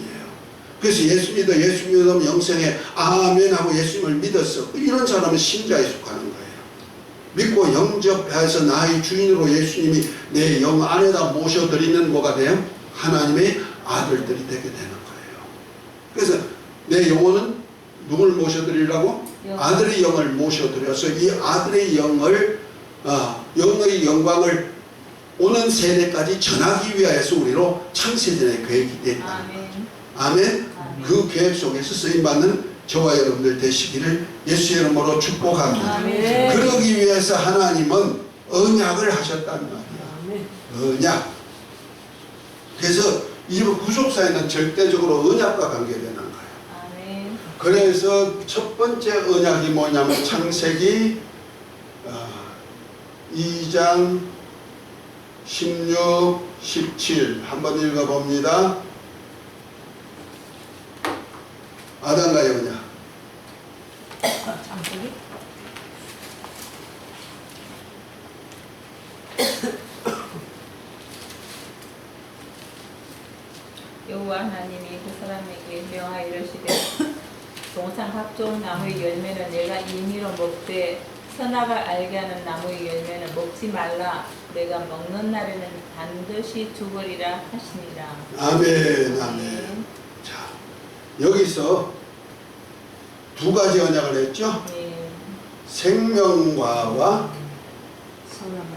Speaker 1: 그래서 예수 믿으면 영생에 아멘 하고 예수님을 믿었어. 이런 사람은 신자에 속하는 거예요. 믿고 영접해서 나의 주인으로 예수님이 내 영 안에다 모셔드리는 뭐가 돼요? 하나님의 아들들이 되게 되는 거예요. 그래서 내 영혼은 누굴 모셔드리려고? 아들의 영을 모셔드려서 이 아들의 영을 영의 영광을 오는 세대까지 전하기 위하여서 우리로 창세전의 계획이 됐다.
Speaker 4: 아멘.
Speaker 1: 아멘. 그 계획 속에서 쓰임받는 저와 여러분들 되시기를 예수의 이름으로 축복합니다.
Speaker 2: 아멘.
Speaker 1: 그러기 위해서 하나님은 언약을 하셨단 말이에요. 언약. 그래서 이 구속사에는 절대적으로 언약과 관계되는 거예요.
Speaker 4: 아멘.
Speaker 1: 그래서 첫 번째 언약이 뭐냐면 창세기 2장 16, 17 한번 읽어봅니다. 아담과의 언약.
Speaker 4: 창세기? 여호와 하나님이 그 사람에게 명하여 이르시되 동산 각종 나무의 열매는 내가 임의로 먹되 선악을 알게 하는 나무의 열매는 먹지 말라. 내가 먹는 날에는 반드시 죽으리라 하시니라.
Speaker 1: 아멘, 아멘. 자, 여기서 두 가지 언약을 했죠.
Speaker 4: 네.
Speaker 1: 생명과와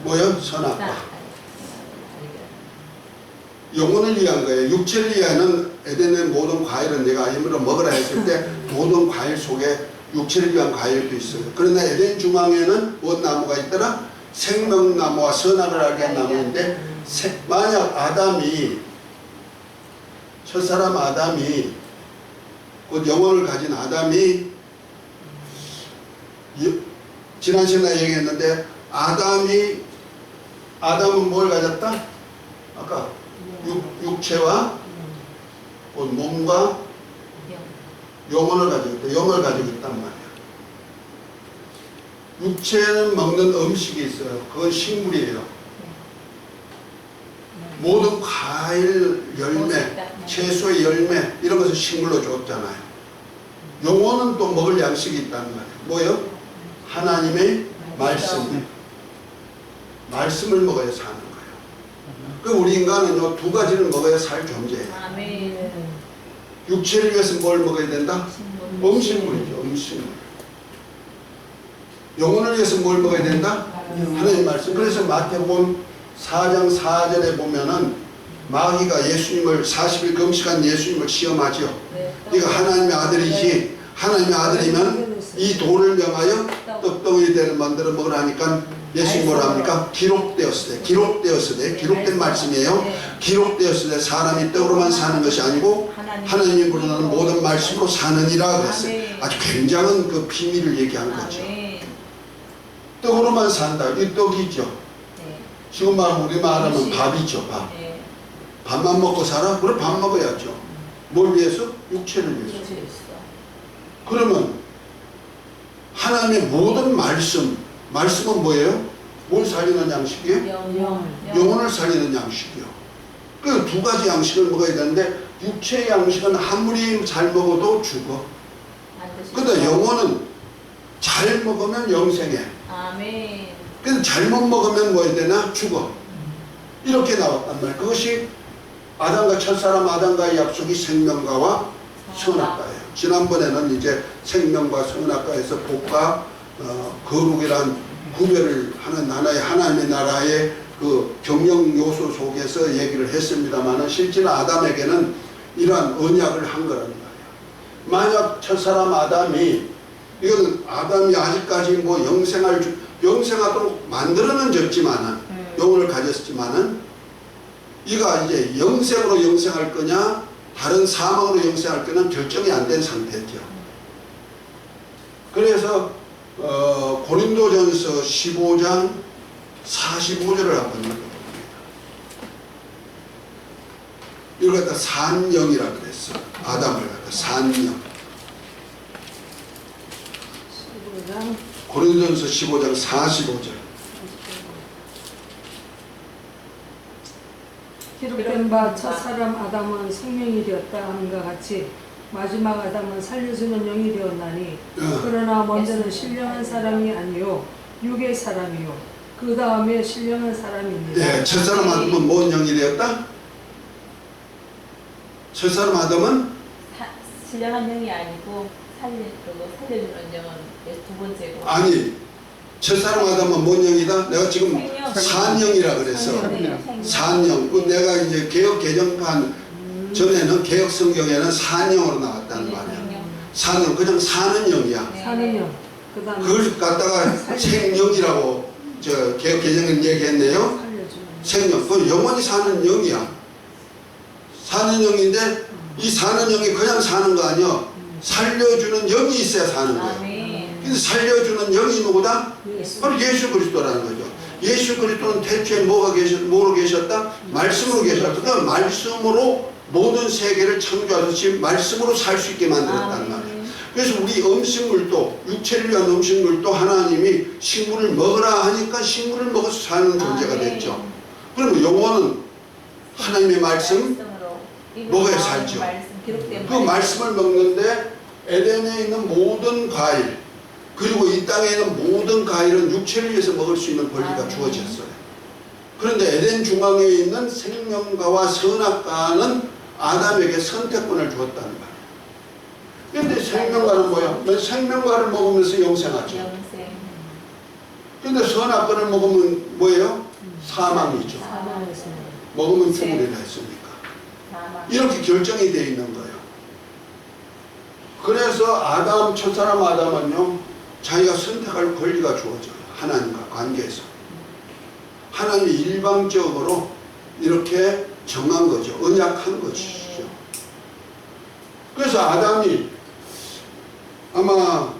Speaker 1: 뭐요? 선악과. 영혼을 위한 거예요. 육체를 위하는 에덴의 모든 과일은 내가 힘으로 먹으라 했을 때 모든 과일 속에 육체를 위한 과일도 있어요. 그러나 에덴 중앙에는 무엇 나무가 있더라? 생명나무와 선악을 알게 한 나무인데 만약 아담이 첫사람 아담이 곧 영혼을 가진 아담이 지난 시간에 얘기했는데 아담은 뭘 가졌다? 아까 육체와 몸과 영혼을 가지고 있다. 영을 가지고 있단 말이야. 육체는 먹는 음식이 있어요. 그건 식물이에요. 모든 과일, 열매, 채소의 열매 이런 것을 식물로 줬잖아요. 영혼은 또 먹을 양식이 있단 말이에요. 뭐요? 하나님의 말씀. 말씀을 먹어야 사는 거예요. 그 우리 인간은 두 가지를 먹어야 살 존재예요.
Speaker 4: 아멘.
Speaker 1: 육체를 위해서 뭘 먹어야 된다? 음식물이죠. 음식물. 영혼을 위해서 뭘 먹어야 된다? 하나님의 말씀. 그래서 마태복음 4장 4절에 보면은 마귀가 예수님을 40일 금식한 예수님을 시험하죠.
Speaker 4: 네.
Speaker 1: 네가 하나님의 아들이지 하나님의 아들이면 이 돌을 명하여 떡덩이 되는 만들어 먹으라니까 예수님 뭐라 합니까? 기록되었으되 기록된 말씀이에요. 기록되었으되 사람이 떡으로만 사는 것이 아니고 하나님이 부르는 모든 말씀으로 사느니라 그랬어요. 아주 굉장한 그 비밀을 얘기한 거죠. 떡으로만 산다. 이 떡이죠. 지금 우리 말하면 밥이죠. 밥. 밥만 먹고 살아? 그래 밥 먹어야죠. 뭘 위해서? 육체를 위해서. 그러면 하나님의 모든 말씀은 뭐예요? 뭘 살리는 양식이에요? 영혼을 살리는 양식이요. 그 두 가지 양식을 먹어야 되는데 육체의 양식은 아무리 잘 먹어도 죽어. 근데 영혼은 잘 먹으면 영생해.
Speaker 4: 아멘.
Speaker 1: 근데 잘못 먹으면 뭐 해야 되나? 죽어. 이렇게 나왔단 말이에요. 그것이 아담과 첫사람 아담과의 약속이 생명과와 선악과예요. 지난번에는 이제 생명과 선악과에서 복과 거룩이란 구별을 하는 하나의 하나님의 나라의 그 경영 요소 속에서 얘기를 했습니다만 실제로 아담에게는 이러한 언약을 한 거란 말이에요. 만약 첫사람 아담이 이건 아담이 아직까지 뭐 영생하도록 만들어는 줬지만은 영혼을 가졌지만은 이가 이제 영생으로 영생할 거냐 다른 사망으로 영생할 거냐는 결정이 안 된 상태죠. 그래서 고린도전서 15장 45절을 한번 읽어봅니다. 이걸 갖다 산영이라 그랬어. 아담을 갖다 산영. 고린도전서 15장 45절.
Speaker 2: 기록된 바 첫사람 아담은 생명이 되었다 하는 것 같이 마지막 아담은 살려주는 영이 되었나니 그러나 먼저는 신령한 사람이 아니요 육의 사람이요 그 다음에 신령한 사람입니다.
Speaker 1: 네, 첫사람 아담은 뭔 영이 되었다? 첫사람 아담은
Speaker 4: 신령한 영이 아니고 살려주는 영은 두 번째고.
Speaker 1: 아니 첫사람 아담은 뭔 영이다? 내가 지금 산영이라 그랬어. 산영. 그 내가 이제 개혁 개정판 전에는 개혁 성경에는 산영으로 나왔다는 말이야. 산영 그냥 사는 영이야.
Speaker 2: 사는 영. 그다음에
Speaker 1: 그걸 갖다가 생영이라고 저 개혁 개정은 얘기했네요. 생영. 그 영원히 사는 영이야. 사는 영인데 이 사는 영이 그냥 사는 거 아니야. 살려주는 영이 있어야 사는 거예요. 근데 살려주는 영이 누구다? 바로 예수 그리스도라는 거죠. 예수 그리스도는 대체 뭐로 계셨다? 말씀으로 계셨다. 그 말씀으로 모든 세계를 창조하듯이 말씀으로 살 수 있게 만들었단 말이에요. 그래서 우리 음식물도 육체를 위한 음식물도 하나님이 식물을 먹으라 하니까 식물을 먹어서 사는 존재가 됐죠. 그러면 영혼은 하나님의 말씀 먹어야 살죠. 그 말씀을 먹는데 에덴에 있는 모든 과일 그리고 이 땅에 있는 모든 과일은 육체를 위해서 먹을 수 있는 권리가 주어졌어요. 그런데 에덴 중앙에 있는 생명과와 선악과는 아담에게 선택권을 주었다는 거예요. 그런데 생명과는 뭐야? 생명과를 먹으면서 영생하죠. 그런데 선악과를 먹으면 뭐예요? 사망이죠. 먹으면 죽으리라 했으니까. 이렇게 결정이 되어 있는 거예요. 그래서 첫사람 아담은요, 자기가 선택할 권리가 주어져요. 하나님과 관계에서. 하나님이 일방적으로 이렇게 정한 거죠. 언약한 것이죠. 그래서 아담이 아마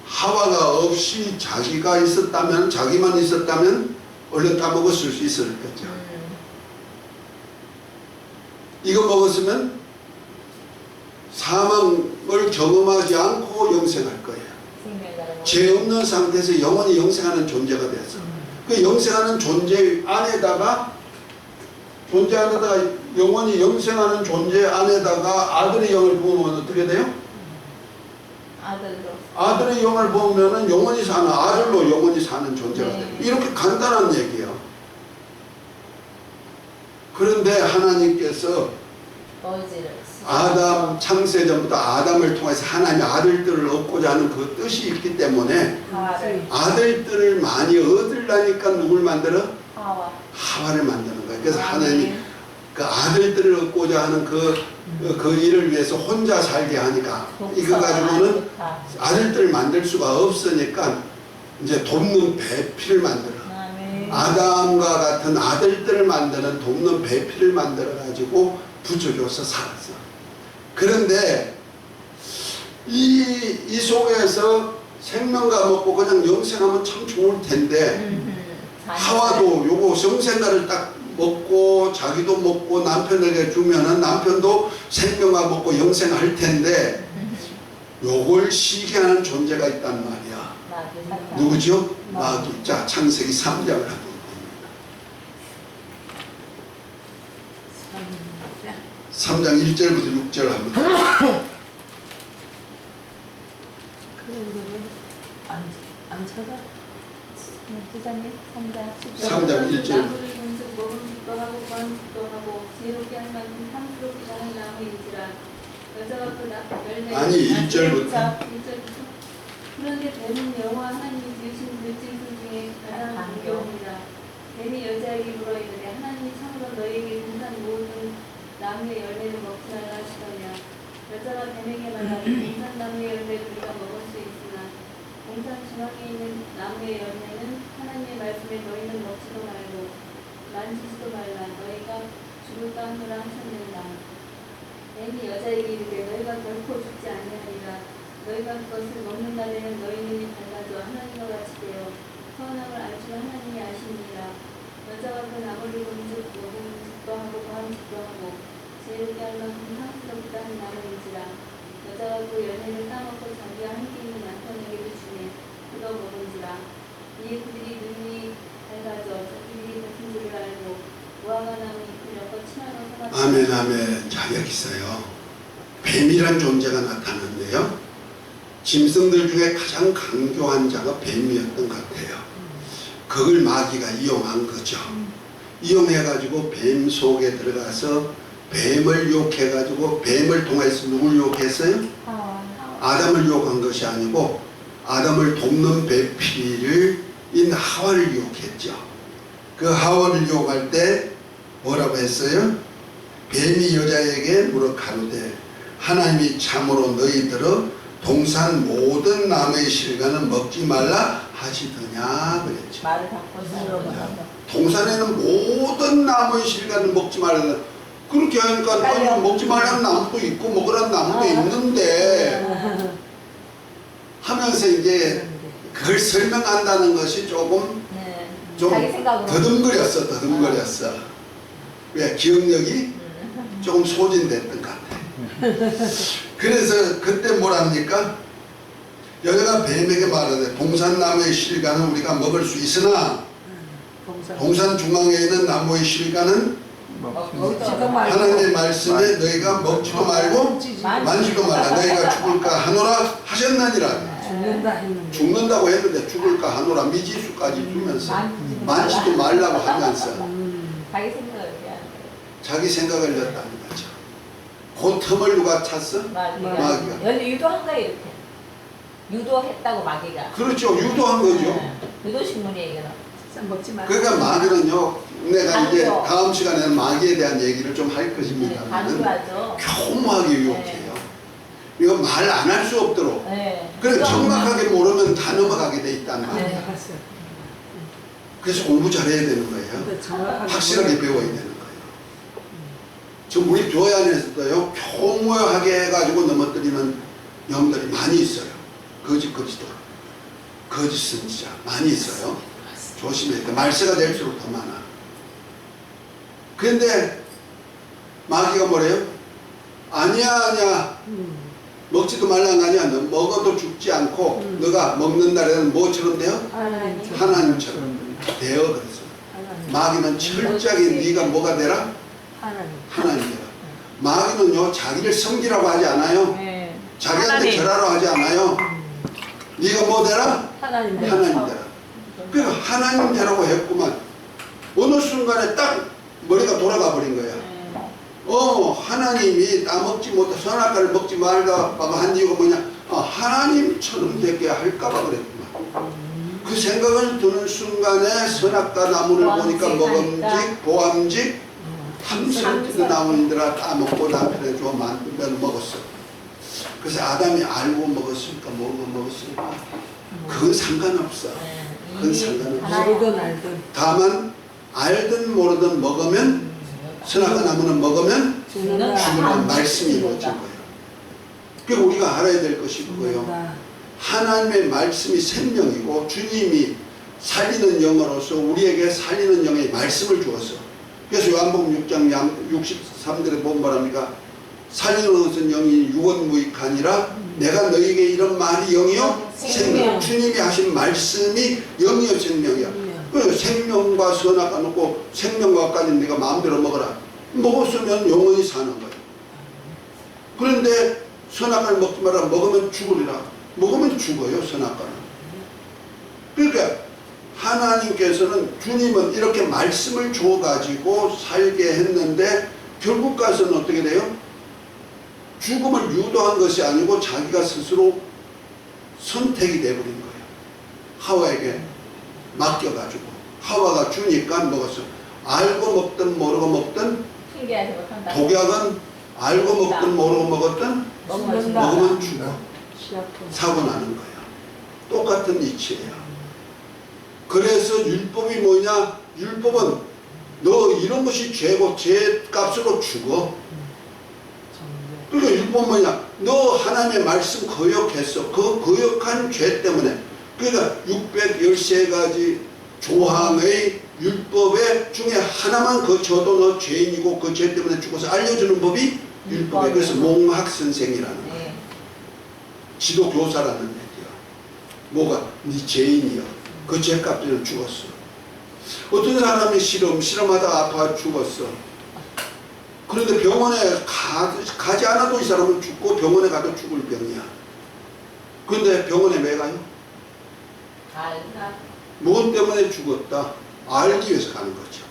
Speaker 1: 하와가 없이 자기만 있었다면 얼른 다 먹었을 수 있을 거죠. 이거 먹었으면 사망을 경험하지 않고 영생할 거예요. 죄 없는 상태에서 영원히 영생하는 존재가 됐어. 그 영생하는 존재 안에다가 영원히 영생하는 존재 안에다가 아들의 영을 부으면 어떻게 돼요? 아들의 영을 부으면 영원히 사는 아들로 영원히 사는 존재가 돼요. 이렇게 간단한 얘기예요. 그런데 하나님께서 아담 창세전부터 아담을 통해서 하나님의 아들들을 얻고자 하는 그 뜻이 있기 때문에 아들들을 많이 얻으려니까 누굴 만들어? 하와를 만드는 거예요. 그래서 하나님이 그 아들들을 얻고자 하는 그 그 일을 위해서 혼자 살게 하니까 이거 가지고는 아들들을 만들 수가 없으니까 이제 돕는 배필을 만들어.
Speaker 4: 아멘.
Speaker 1: 아담과 같은 아들들을 만드는 돕는 배필을 만들어 가지고 부족해서 살았어. 그런데 이 속에서 생명과 먹고 그냥 영생하면 참 좋을 텐데 하와도 요거 영생가를 딱 먹고 자기도 먹고 남편에게 주면은 남편도 생명과 먹고 영생할 텐데 요걸 시기하는 존재가 있단 말이야. 누구죠? 마귀. 자, 창세기 3장을 한번 봅니다. 3장 1절부터 6절 한번 봅니다.
Speaker 2: 안 찾아?
Speaker 4: 부장님
Speaker 1: 3장 1절.
Speaker 4: 나무를 문득 먹음 기뻐하고 구한 기뻐하고 지혜롭게 할 만큼 탐스럽게 하는 나무인지라 여자가 그 열매
Speaker 1: 아니, 1절부터.
Speaker 4: 그런데 뱀은 여호와 하나님이 지으신 들짐승 중에 가장 강경합니다. 뱀이 여자에게 물어 이르되 하나님이 참으로 너희에게 동산 모든 나무의 열매를 먹지 말라 하시더냐. 여자가 뱀에게 말하되 동산 나무의 열매를 우리가 먹을 수 있으나 동산 중앙에 있는 나무의 열매는 하나님의 말씀에 너희는 먹지도 말고 만지지도 말라. 너희가 죽을까 하노라 하셨느니라. 뱀이 여자에게 이르되 너희가 결코 죽지 아니하리라. 너희가 그것을 먹는 날에는 너희 눈이 밝아져 하나님과 같이 되어 선악을 알 줄 하나님이 아시니라. 여자가 그 나무를 본즉 먹음 기뻐하고 구함 기뻐하고 지혜롭게 할 만큼 탐스럽다 한 나무인지라. 여자가 그 열매를 따먹고 자기와 함께 있는 남편에게도 주매 그도 먹은지라. 이에 그들이 눈이 밝아져 자기들이 같은 줄을 알고 무화과 나무 잎을 엮어 친하로 삼았다.
Speaker 1: 아멘, 아멘. 자, 여기 있어요. 뱀이란 존재가 나타났는데요. 짐승들 중에 가장 강교한 자가 뱀이었던 것 같아요. 그걸 마귀가 이용한 거죠. 이용해가지고 뱀 속에 들어가서 뱀을 욕해가지고 뱀을 통해서 누굴 욕했어요? 아담을 욕한 것이 아니고 아담을 돕는 배필을 인 하와를 유혹했죠. 그 하와를 유혹할 때 뭐라고 했어요? 뱀이 여자에게 물어 가로되 하나님이 참으로 너희들을 동산 모든 나무의 실과는 먹지 말라 하시더냐 그랬죠.
Speaker 4: 말을 바꿔서
Speaker 1: 동산에는 모든 나무의 실과는 먹지 말라. 그렇게 하니까 아니, 먹지 말라는 나무도 있고 먹으라는 나무도 있는데 하면서 이제 그걸 설명한다는 것이 조금 좀 더듬거렸어. 왜? 기억력이 조금 소진됐던 것 같아. 그래서 그때 뭐랍니까? 여자가 뱀에게 말하되 동산나무의 실과는 우리가 먹을 수 있으나 동산 중앙에 있는 나무의 실과는 하나님의 말씀에 너희가 먹지도 말고 만지도 말라. 너희가 죽을까 하노라 하셨느니라. 죽는다고 했는데 죽을까 하노라 미지수까지 주면서 만지도 말라고 하면서 자기 생각을 냈다는 거죠. 그 틈을 누가 찼어? 마귀가.
Speaker 4: 유도한 거야 이렇게. 유도했다고 마귀가.
Speaker 1: 그렇죠. 유도한 거죠.
Speaker 4: 네. 유도신문이 얘기는.
Speaker 2: 먹지 마.
Speaker 1: 그러니까 마귀는요. 내가 이제 다음 시간에는 마귀에 대한 얘기를 좀 할 것입니다. 교묘하게 유혹해요. 이거 말 안 할 수 없도록. 그래 정확하게 모르면 다 넘어가게 돼 있단 말이에요. 그래서 공부 잘해야 되는 거예요. 확실하게 배워야 되는 거예요. 지금 우리 교회 안에서도요. 교묘하게 해가지고 넘어뜨리는 영들이 많이 있어요. 거짓은 진짜 많이 있어요. 조심해야 돼. 말세가 될수록 더 많아. 그런데 마귀가 뭐래요? 아니야. 먹지도 말란 거 아니야. 너 먹어도 죽지 않고 너가 먹는 날에는 뭐처럼 돼요? 하나님처럼 돼요. 그래서 마귀는 철저하게 네가 뭐가 되라? 하나님 되라. 마귀는요 자기를 섬기라고 하지 않아요. 자기한테 절하라고 하지 않아요. 네가 뭐 되라? 하나님 되라. 그러니까 하나님 되라고 했구만. 어느 순간에 딱 머리가 돌아가 버린 거야. 하나님이 나 먹지 못해 선악과를 먹지 말라고 한 이유가 뭐냐? 하나님처럼 되게 할까봐 그랬구만. 그 생각을 드는 순간에 선악과 나무를 보니까 먹음직, 보암직 탐스럽지도 나오는데라 따먹고 남편에 줘 만들면 먹었어. 그래서 아담이 알고 먹었을까 모르고 먹었을까 그건 상관없어. 그건 상관없어.
Speaker 2: 모르든 알든
Speaker 1: 다만 알든 모르든 먹으면 선악과 나무는 먹으면
Speaker 2: 죽는다.
Speaker 1: 죽으라는 말씀이 이루어진 거예요. 그러니까 우리가 알아야 될 것이 그거예요.
Speaker 2: 죽는다.
Speaker 1: 하나님의 말씀이 생명이고 주님이 살리는 영으로서 우리에게 살리는 영의 말씀을 주었어. 그래서 요한복음 6장 63절에 보면 말합니까? 살리는 것은 영이 유언무익하니라 내가 너희에게 이런 말이 영이요 생명. 주님이 하신 말씀이 영이요 생명이야. 그래서 생명과 선악과 놓고 생명과 과까지는 네가 마음대로 먹어라. 먹었으면 영원히 사는 거야. 그런데 선악과를 먹지 마라. 먹으면 죽으리라. 먹으면 죽어요, 선악과는. 그러니까 하나님께서는 주님은 이렇게 말씀을 줘가지고 살게 했는데 결국 가서는 어떻게 돼요? 죽음을 유도한 것이 아니고 자기가 스스로 선택이 돼버린 거예요. 하와에게 맡겨가지고 하와가 주니까 먹었어. 알고 먹든 모르고 먹든
Speaker 4: 신기하지 못한다.
Speaker 1: 독약은 알고 먹든 모르고 먹었든
Speaker 2: 죽는다.
Speaker 1: 먹으면 죽어.
Speaker 2: 시작해.
Speaker 1: 사고 나는 거예요. 똑같은 이치예요. 그래서 율법이 뭐냐? 율법은 너 이런 것이 죄고 죄 값으로 죽어. 그러니까 율법 뭐냐? 너 하나님의 말씀 거역했어. 그 거역한 죄 때문에. 그러니까 613가지 조항의 율법의 중에 하나만 거쳐도 너 죄인이고 그 죄 때문에 죽어서 알려주는 법이 율법이에요. 그래서 몽학선생이라는 거예요.
Speaker 4: 네.
Speaker 1: 지도교사라는 얘기야. 뭐가? 네 죄인이야. 그 죄값들은 죽었어. 어떤 사람이 실험하다가 아파 죽었어. 그런데 병원에 가지 않아도 이 사람은 죽고 병원에 가도 죽을 병이야. 그런데 병원에 왜 가요?
Speaker 4: 알다.
Speaker 1: 무엇 때문에 죽었다? 알기 위해서 가는 거죠.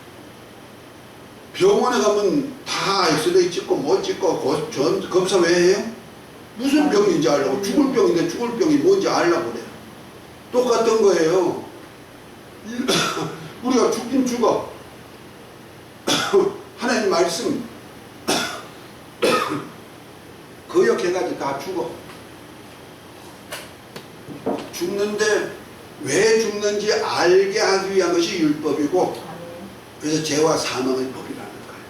Speaker 1: 병원에 가면 다 엑스레이 찍고 뭐 찍고 검사 왜 해요? 무슨 병인지 알려고. 죽을 병인데 죽을 병이 뭔지 알려고 그래요. 똑같은 거예요. 우리가 죽긴 죽어. 하나님 말씀 거역해가지고 다 죽어. 죽는데 왜 죽는지 알게 하기 위한 것이 율법이고, 그래서 죄와 사망의 법이라는 거예요.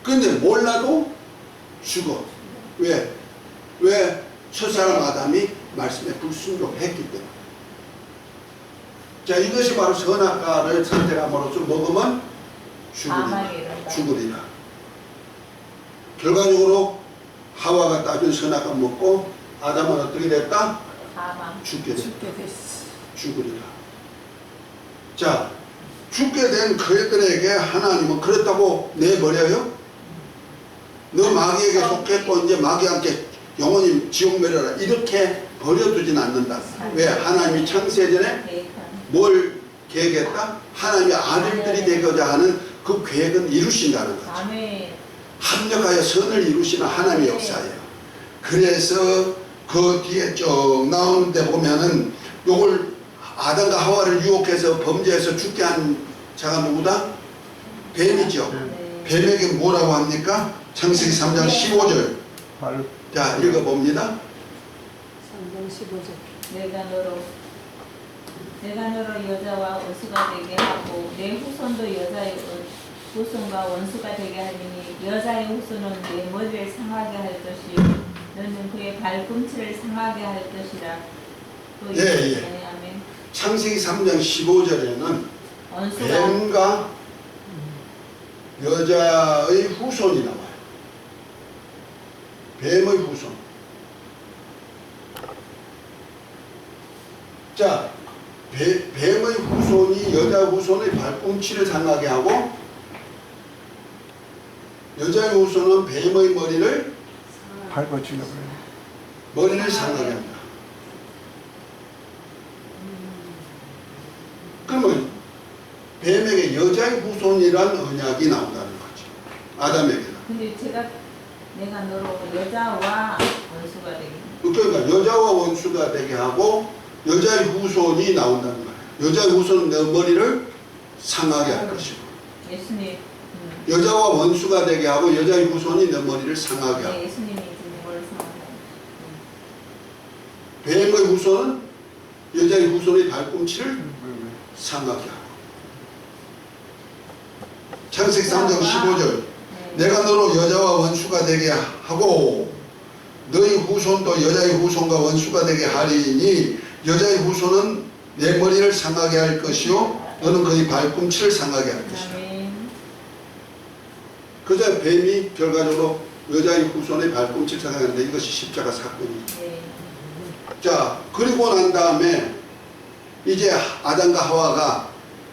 Speaker 1: 그런데 몰라도 죽어. 왜? 왜? 첫사람 아담이 말씀에 불순종했기 때문에. 자, 이것이 바로 선악과를 선택함으로써 먹으면 죽으리라. 결과적으로 하와가 따준 선악과 먹고 아담은 어떻게 됐다? 죽게 됐다. 죽으리라. 자, 죽게 된 그들에게 하나님은 그렇다고 내버려요? 너 마귀에게 속했고 이제 마귀한테 영원히 지옥 멸해라. 이렇게 버려두진 않는다. 왜? 하나님이 창세전에 뭘 계획했다? 하나님의 아들들이 되고자 하는 그 계획은 이루신다는 거죠. 합력하여 선을 이루시는 하나님의 역사예요. 그래서 그 뒤에 쭉 나오는데 보면은 요걸 아담과 하와를 유혹해서 범죄해서 죽게 한 자가 누구다? 뱀이죠. 뱀에게 뭐라고 합니까? 창세기 3장 15절. 자, 읽어봅니다.
Speaker 2: 3장 15절.
Speaker 4: 내가 너로 여자와 원수가 되게 하고 내 후손도 여자의 후손과 원수가 되게 하리니 여자의 후손은 내 머리를 상하게 할 것이요 너는 그의 발꿈치를 상하게 할 것이라. 또
Speaker 1: 예.
Speaker 4: 아멘.
Speaker 1: 창세기 3장 15절에는 뱀과 여자의 후손이 나와요. 뱀의 후손. 자, 뱀의 후손이 여자 후손의 발꿈치를 상하게 하고 여자의 후손은 뱀의 머리를
Speaker 3: 밟아 죽여버려요.
Speaker 1: 머리를 상하게 합니다. 그러면 뱀에게 여자의 후손이란 언약이 나온다는 거죠. 아담에게는.
Speaker 4: 근데 내가 너로 여자와 원수가 되게.
Speaker 1: 그러니까 여자와 원수가 되게 하고 여자의 후손이 나온다는 거예요. 여자의 후손은 내 머리를 상하게 할 것이고.
Speaker 4: 예수님
Speaker 1: 여자와 원수가 되게 하고 여자의 후손이 내 머리를 상하게 하고.
Speaker 4: 네, 예수님이 주는 걸 상하게.
Speaker 1: 뱀의 후손은 여자의 후손의 발꿈치를 상하게 하고. 창세기 3장 15절 내가 너로 여자와 원수가 되게 하고 너희 후손도 여자의 후손과 원수가 되게 하리니 여자의 후손은 내 머리를 상하게 할 것이요 너는 그의 발꿈치를 상하게 할 것이다.
Speaker 4: 아멘.
Speaker 1: 그저 뱀이 결과적으로 여자의 후손의 발꿈치를 상하게 하는데 이것이 십자가 사건이죠.
Speaker 4: 네.
Speaker 1: 자, 그리고 난 다음에 이제 아담과 하와가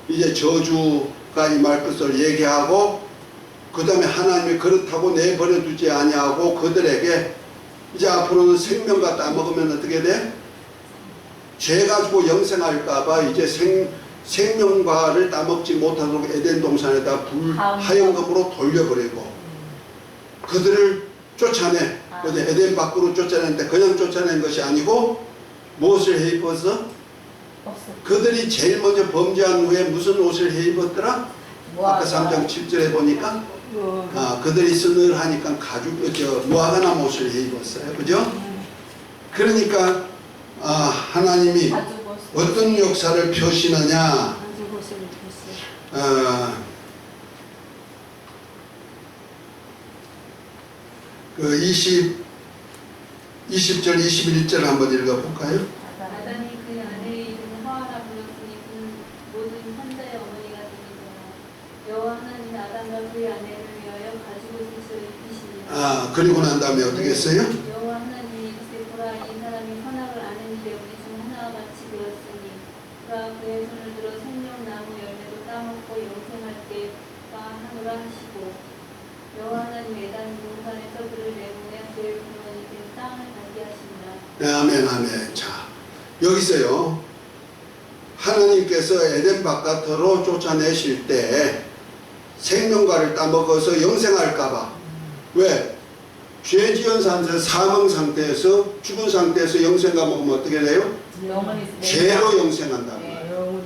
Speaker 1: 이제 저주가 임할 것을 얘기하고 그 다음에 하나님이 그렇다고 내버려 두지 아니하고 그들에게 이제 앞으로는 생명과 따먹으면 어떻게 돼? 죄 가지고 영생할까봐 이제 생명과를 따먹지 못하도록 에덴 동산에다 불하연금으로 돌려버리고 그들을 쫓아내. 근데 에덴 밖으로 쫓아내는데 그냥 쫓아낸 것이 아니고 무엇을 해 입었어? 그들이 제일 먼저 범죄한 후에 무슨 옷을 해 입었더라? 아까 3장 7절에 보니까 그들이 서늘하니까 가죽 무화과나무 옷을 해 입었어요. 그죠? 그러니까 하나님이 어떤 역사를 펴시느냐? 그 20절 21절 한번 읽어볼까요?
Speaker 3: 아담이 그의 아내의 이름을 하와라 불렀으니 그는 모든 환자의 어머니가 되니라. 여호와 하나님이 아담과 그의 아내를 위하여 가죽옷을 입히시니라.
Speaker 1: 그리고 난 다음에 어떻게 했어요?
Speaker 3: 여호와 하나님이 이르시되 보라 이 사람이 선악을 아는 일에 우리 중 하나와 같이 되었으니 그가 그의 손을 들어 생명나무 열매도 따먹고 영생할 때가 하노라 하시고 여호와 하나님 에단 동산에서 그를 내보내 그의 근원이 된 땅을 가게 하시니라.
Speaker 1: 네, 아멘, 아멘. 자, 여기서요. 하나님께서 에덴 바깥으로 쫓아내실 때 생명과를 따먹어서 영생할까봐. 왜? 죄 지은 상태에서 사망 상태에서 죽은 상태에서 영생과 먹으면 어떻게 돼요?
Speaker 4: 영원히
Speaker 1: 죄로 영생한다는
Speaker 4: 네.
Speaker 1: 거예요.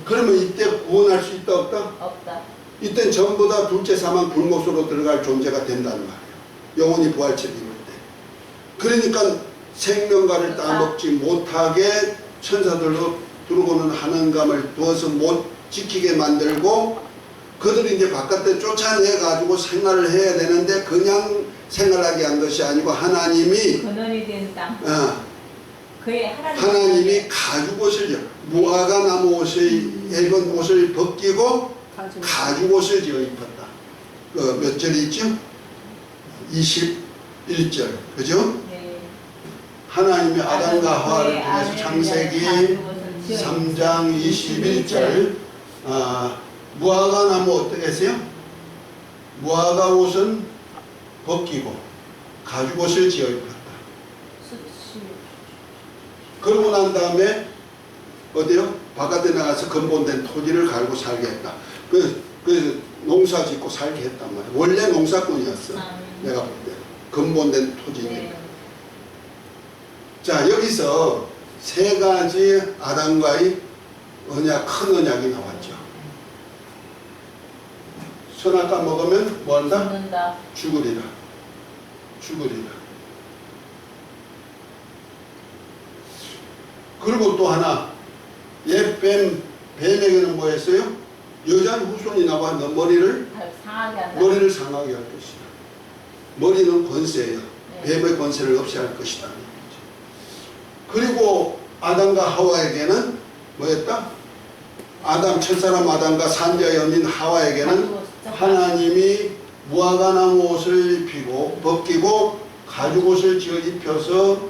Speaker 1: 그러면 이때 구원할 수 있다 없다?
Speaker 4: 없다.
Speaker 1: 이땐 전부 다 둘째 사망 불못으로 들어갈 존재가 된다는 말이에요. 영원히 부활체를 이룰 때. 그러니까 생명과를 따먹지 못하게 천사들로 들어오는 하는감을 두어서 못 지키게 만들고 그들이 이제 바깥에 쫓아내가지고 생활을 해야 되는데 그냥 생활하게 한 것이 아니고 하나님이
Speaker 4: 근원이 된 땅. 그의
Speaker 1: 하나님이 가죽옷을 무화과나무 옷의 얇은 옷을 벗기고 가죽옷을 지어 입혔다. 몇 절이 있죠? 21절. 그죠?
Speaker 4: 네.
Speaker 1: 하나님이 아담과 하와를 통해서 창세기 3장 21절 무화과나무 어떻게 했어요? 무화과 옷은 벗기고 가죽옷을 지어 입혔다. 그러고 난 다음에 어디요? 바깥에 나가서 근본된 토지를 갈고 살게 했다. 그 농사 짓고 살게 했단 말이야. 원래 농사꾼이었어. 내가 볼 때. 근본된 토지니까.
Speaker 4: 네.
Speaker 1: 자, 여기서 세 가지 아담과의 언약, 큰 언약이 나왔죠. 선악과 먹으면 뭐 한다?
Speaker 4: 죽는다.
Speaker 1: 죽으리라. 죽으리라. 그리고 또 하나, 뱀에게는 뭐 했어요? 여자의 후손이 나와 너 머리를
Speaker 4: 상하게 한다.
Speaker 1: 상하게 할 것이다. 머리는 권세예요.
Speaker 4: 네.
Speaker 1: 뱀의 권세를 없애할 것이다. 그리고 아담과 하와에게는 뭐였다? 첫사람 아담과 산자의 여민 하와에게는 하나님이 무화과나무 옷을 입히고 벗기고 가죽옷을 지어 입혀서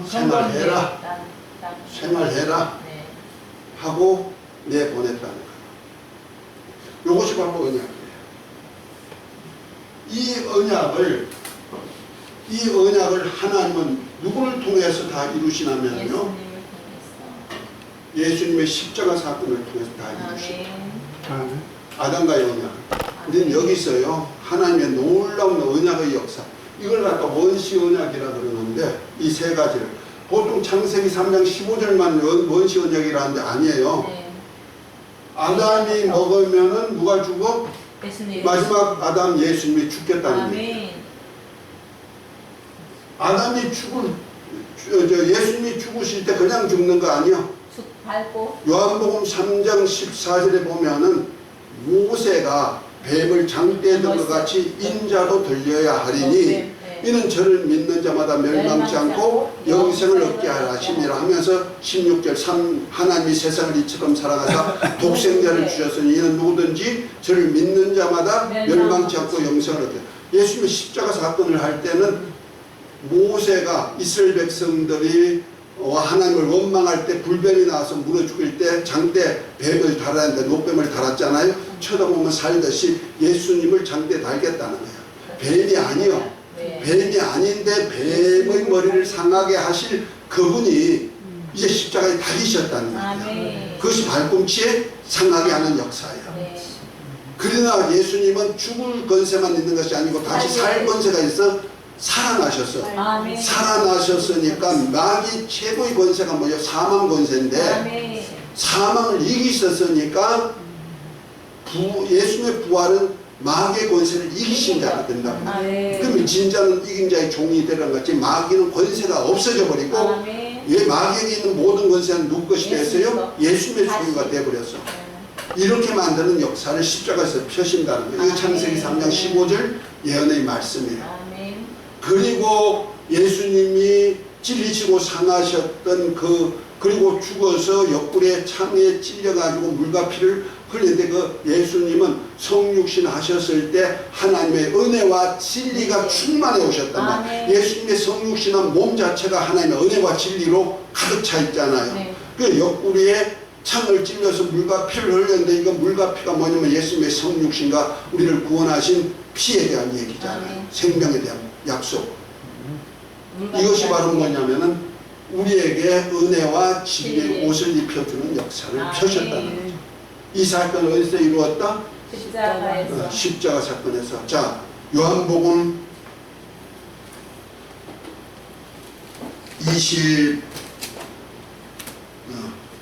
Speaker 1: 생활해라. 생활해라.
Speaker 4: 네.
Speaker 1: 하고 내보냈다는 거예요. 이것이 바로 언약이에요. 이 언약을 하나님은 누구를 통해서 다 이루시냐면요. 예수님의 십자가 사건을 통해서 다 이루시고 아담과의 언약. 우리는 여기 있어요. 하나님의 놀라운 언약의 역사. 이걸 갖다 원시 언약이라 그러는데 이 세 가지를 보통 창세기 3장 15절만 원시 언약이라는데 아니에요.
Speaker 4: 네.
Speaker 1: 아담이 먹으면은 누가 죽어?
Speaker 4: 예수님.
Speaker 1: 마지막 아담 예수님이 죽겠다는 얘기예요.
Speaker 4: 아멘.
Speaker 1: 아담이 예수님이 죽으실 때 그냥 죽는 거 아니야.
Speaker 4: 죽 밟고.
Speaker 1: 요한복음 3장 14절에 보면은 모세가 뱀을 장대에 든 것 같이 인자도 들려야 하리니 이는 저를 믿는 자마다 멸망치 않고 영생을 얻게 하라 하심이라 하면서 16절 하나님이 세상을 이처럼 사랑하사 독생자를 주셨으니 이는 누구든지 저를 믿는 자마다 멸망치 않고 영생을 얻게. 예수님이 십자가 사건을 할 때는 모세가 이스라엘 백성들이 하나님을 원망할 때 불뱀이 나와서 물어 죽일 때 장대 뱀을 달았는데 노뱀을 달았잖아요. 쳐다보면 살듯이 예수님을 장대에 달겠다는 거예요. 뱀이 아니요. 뱀이 아닌데 뱀의 머리를 상하게 하실 그분이 이제 십자가에 달리셨다는 거예요. 그것이 발꿈치에 상하게 하는 역사예요. 그러나 예수님은 죽을 권세만 있는 것이 아니고 다시 살 권세가 있어 살아나셨어. 살아나셨으니까 마귀 최고의 권세가 뭐예요? 사망 권세인데 사망을 이기셨으니까 예수님의 부활은 마귀의 권세를 이기신 자가 된다고. 그러면 진짜는 이긴 자의 종이 되는 것이 마귀는 권세가 없어져 버리고 왜 마귀에게 있는 모든 권세는 누구 것이 됐어요? 예수님의 소유가 되어버렸어. 이렇게 만드는 역사를 십자가에서 펴신다는 거예요. 이거 창세기 3장 15절 예언의 말씀이에요. 그리고 예수님이 찔리시고 상하셨던 그리고 죽어서 옆구리에 창에 찔려가지고 물과 피를 흘리는데 그 예수님은 성육신 하셨을 때 하나님의 은혜와 진리가 충만해 오셨단 말이에요. 예수님의 성육신한 몸 자체가 하나님의 은혜와 진리로 가득 차 있잖아요. 그 옆구리에 창을 찔려서 물과 피를 흘렸는데 이거 물과 피가 뭐냐면 예수님의 성육신과 우리를 구원하신 피에 대한 얘기잖아요. 생명에 대한 약속. 이것이 바로 뭐냐면은 우리에게 은혜와 진리의 옷을 입혀주는 역사를 펴셨다는 거죠. 이 사건은 어디서 이루었다?
Speaker 4: 십자가에서.
Speaker 1: 십자가 사건에서. 자, 요한복음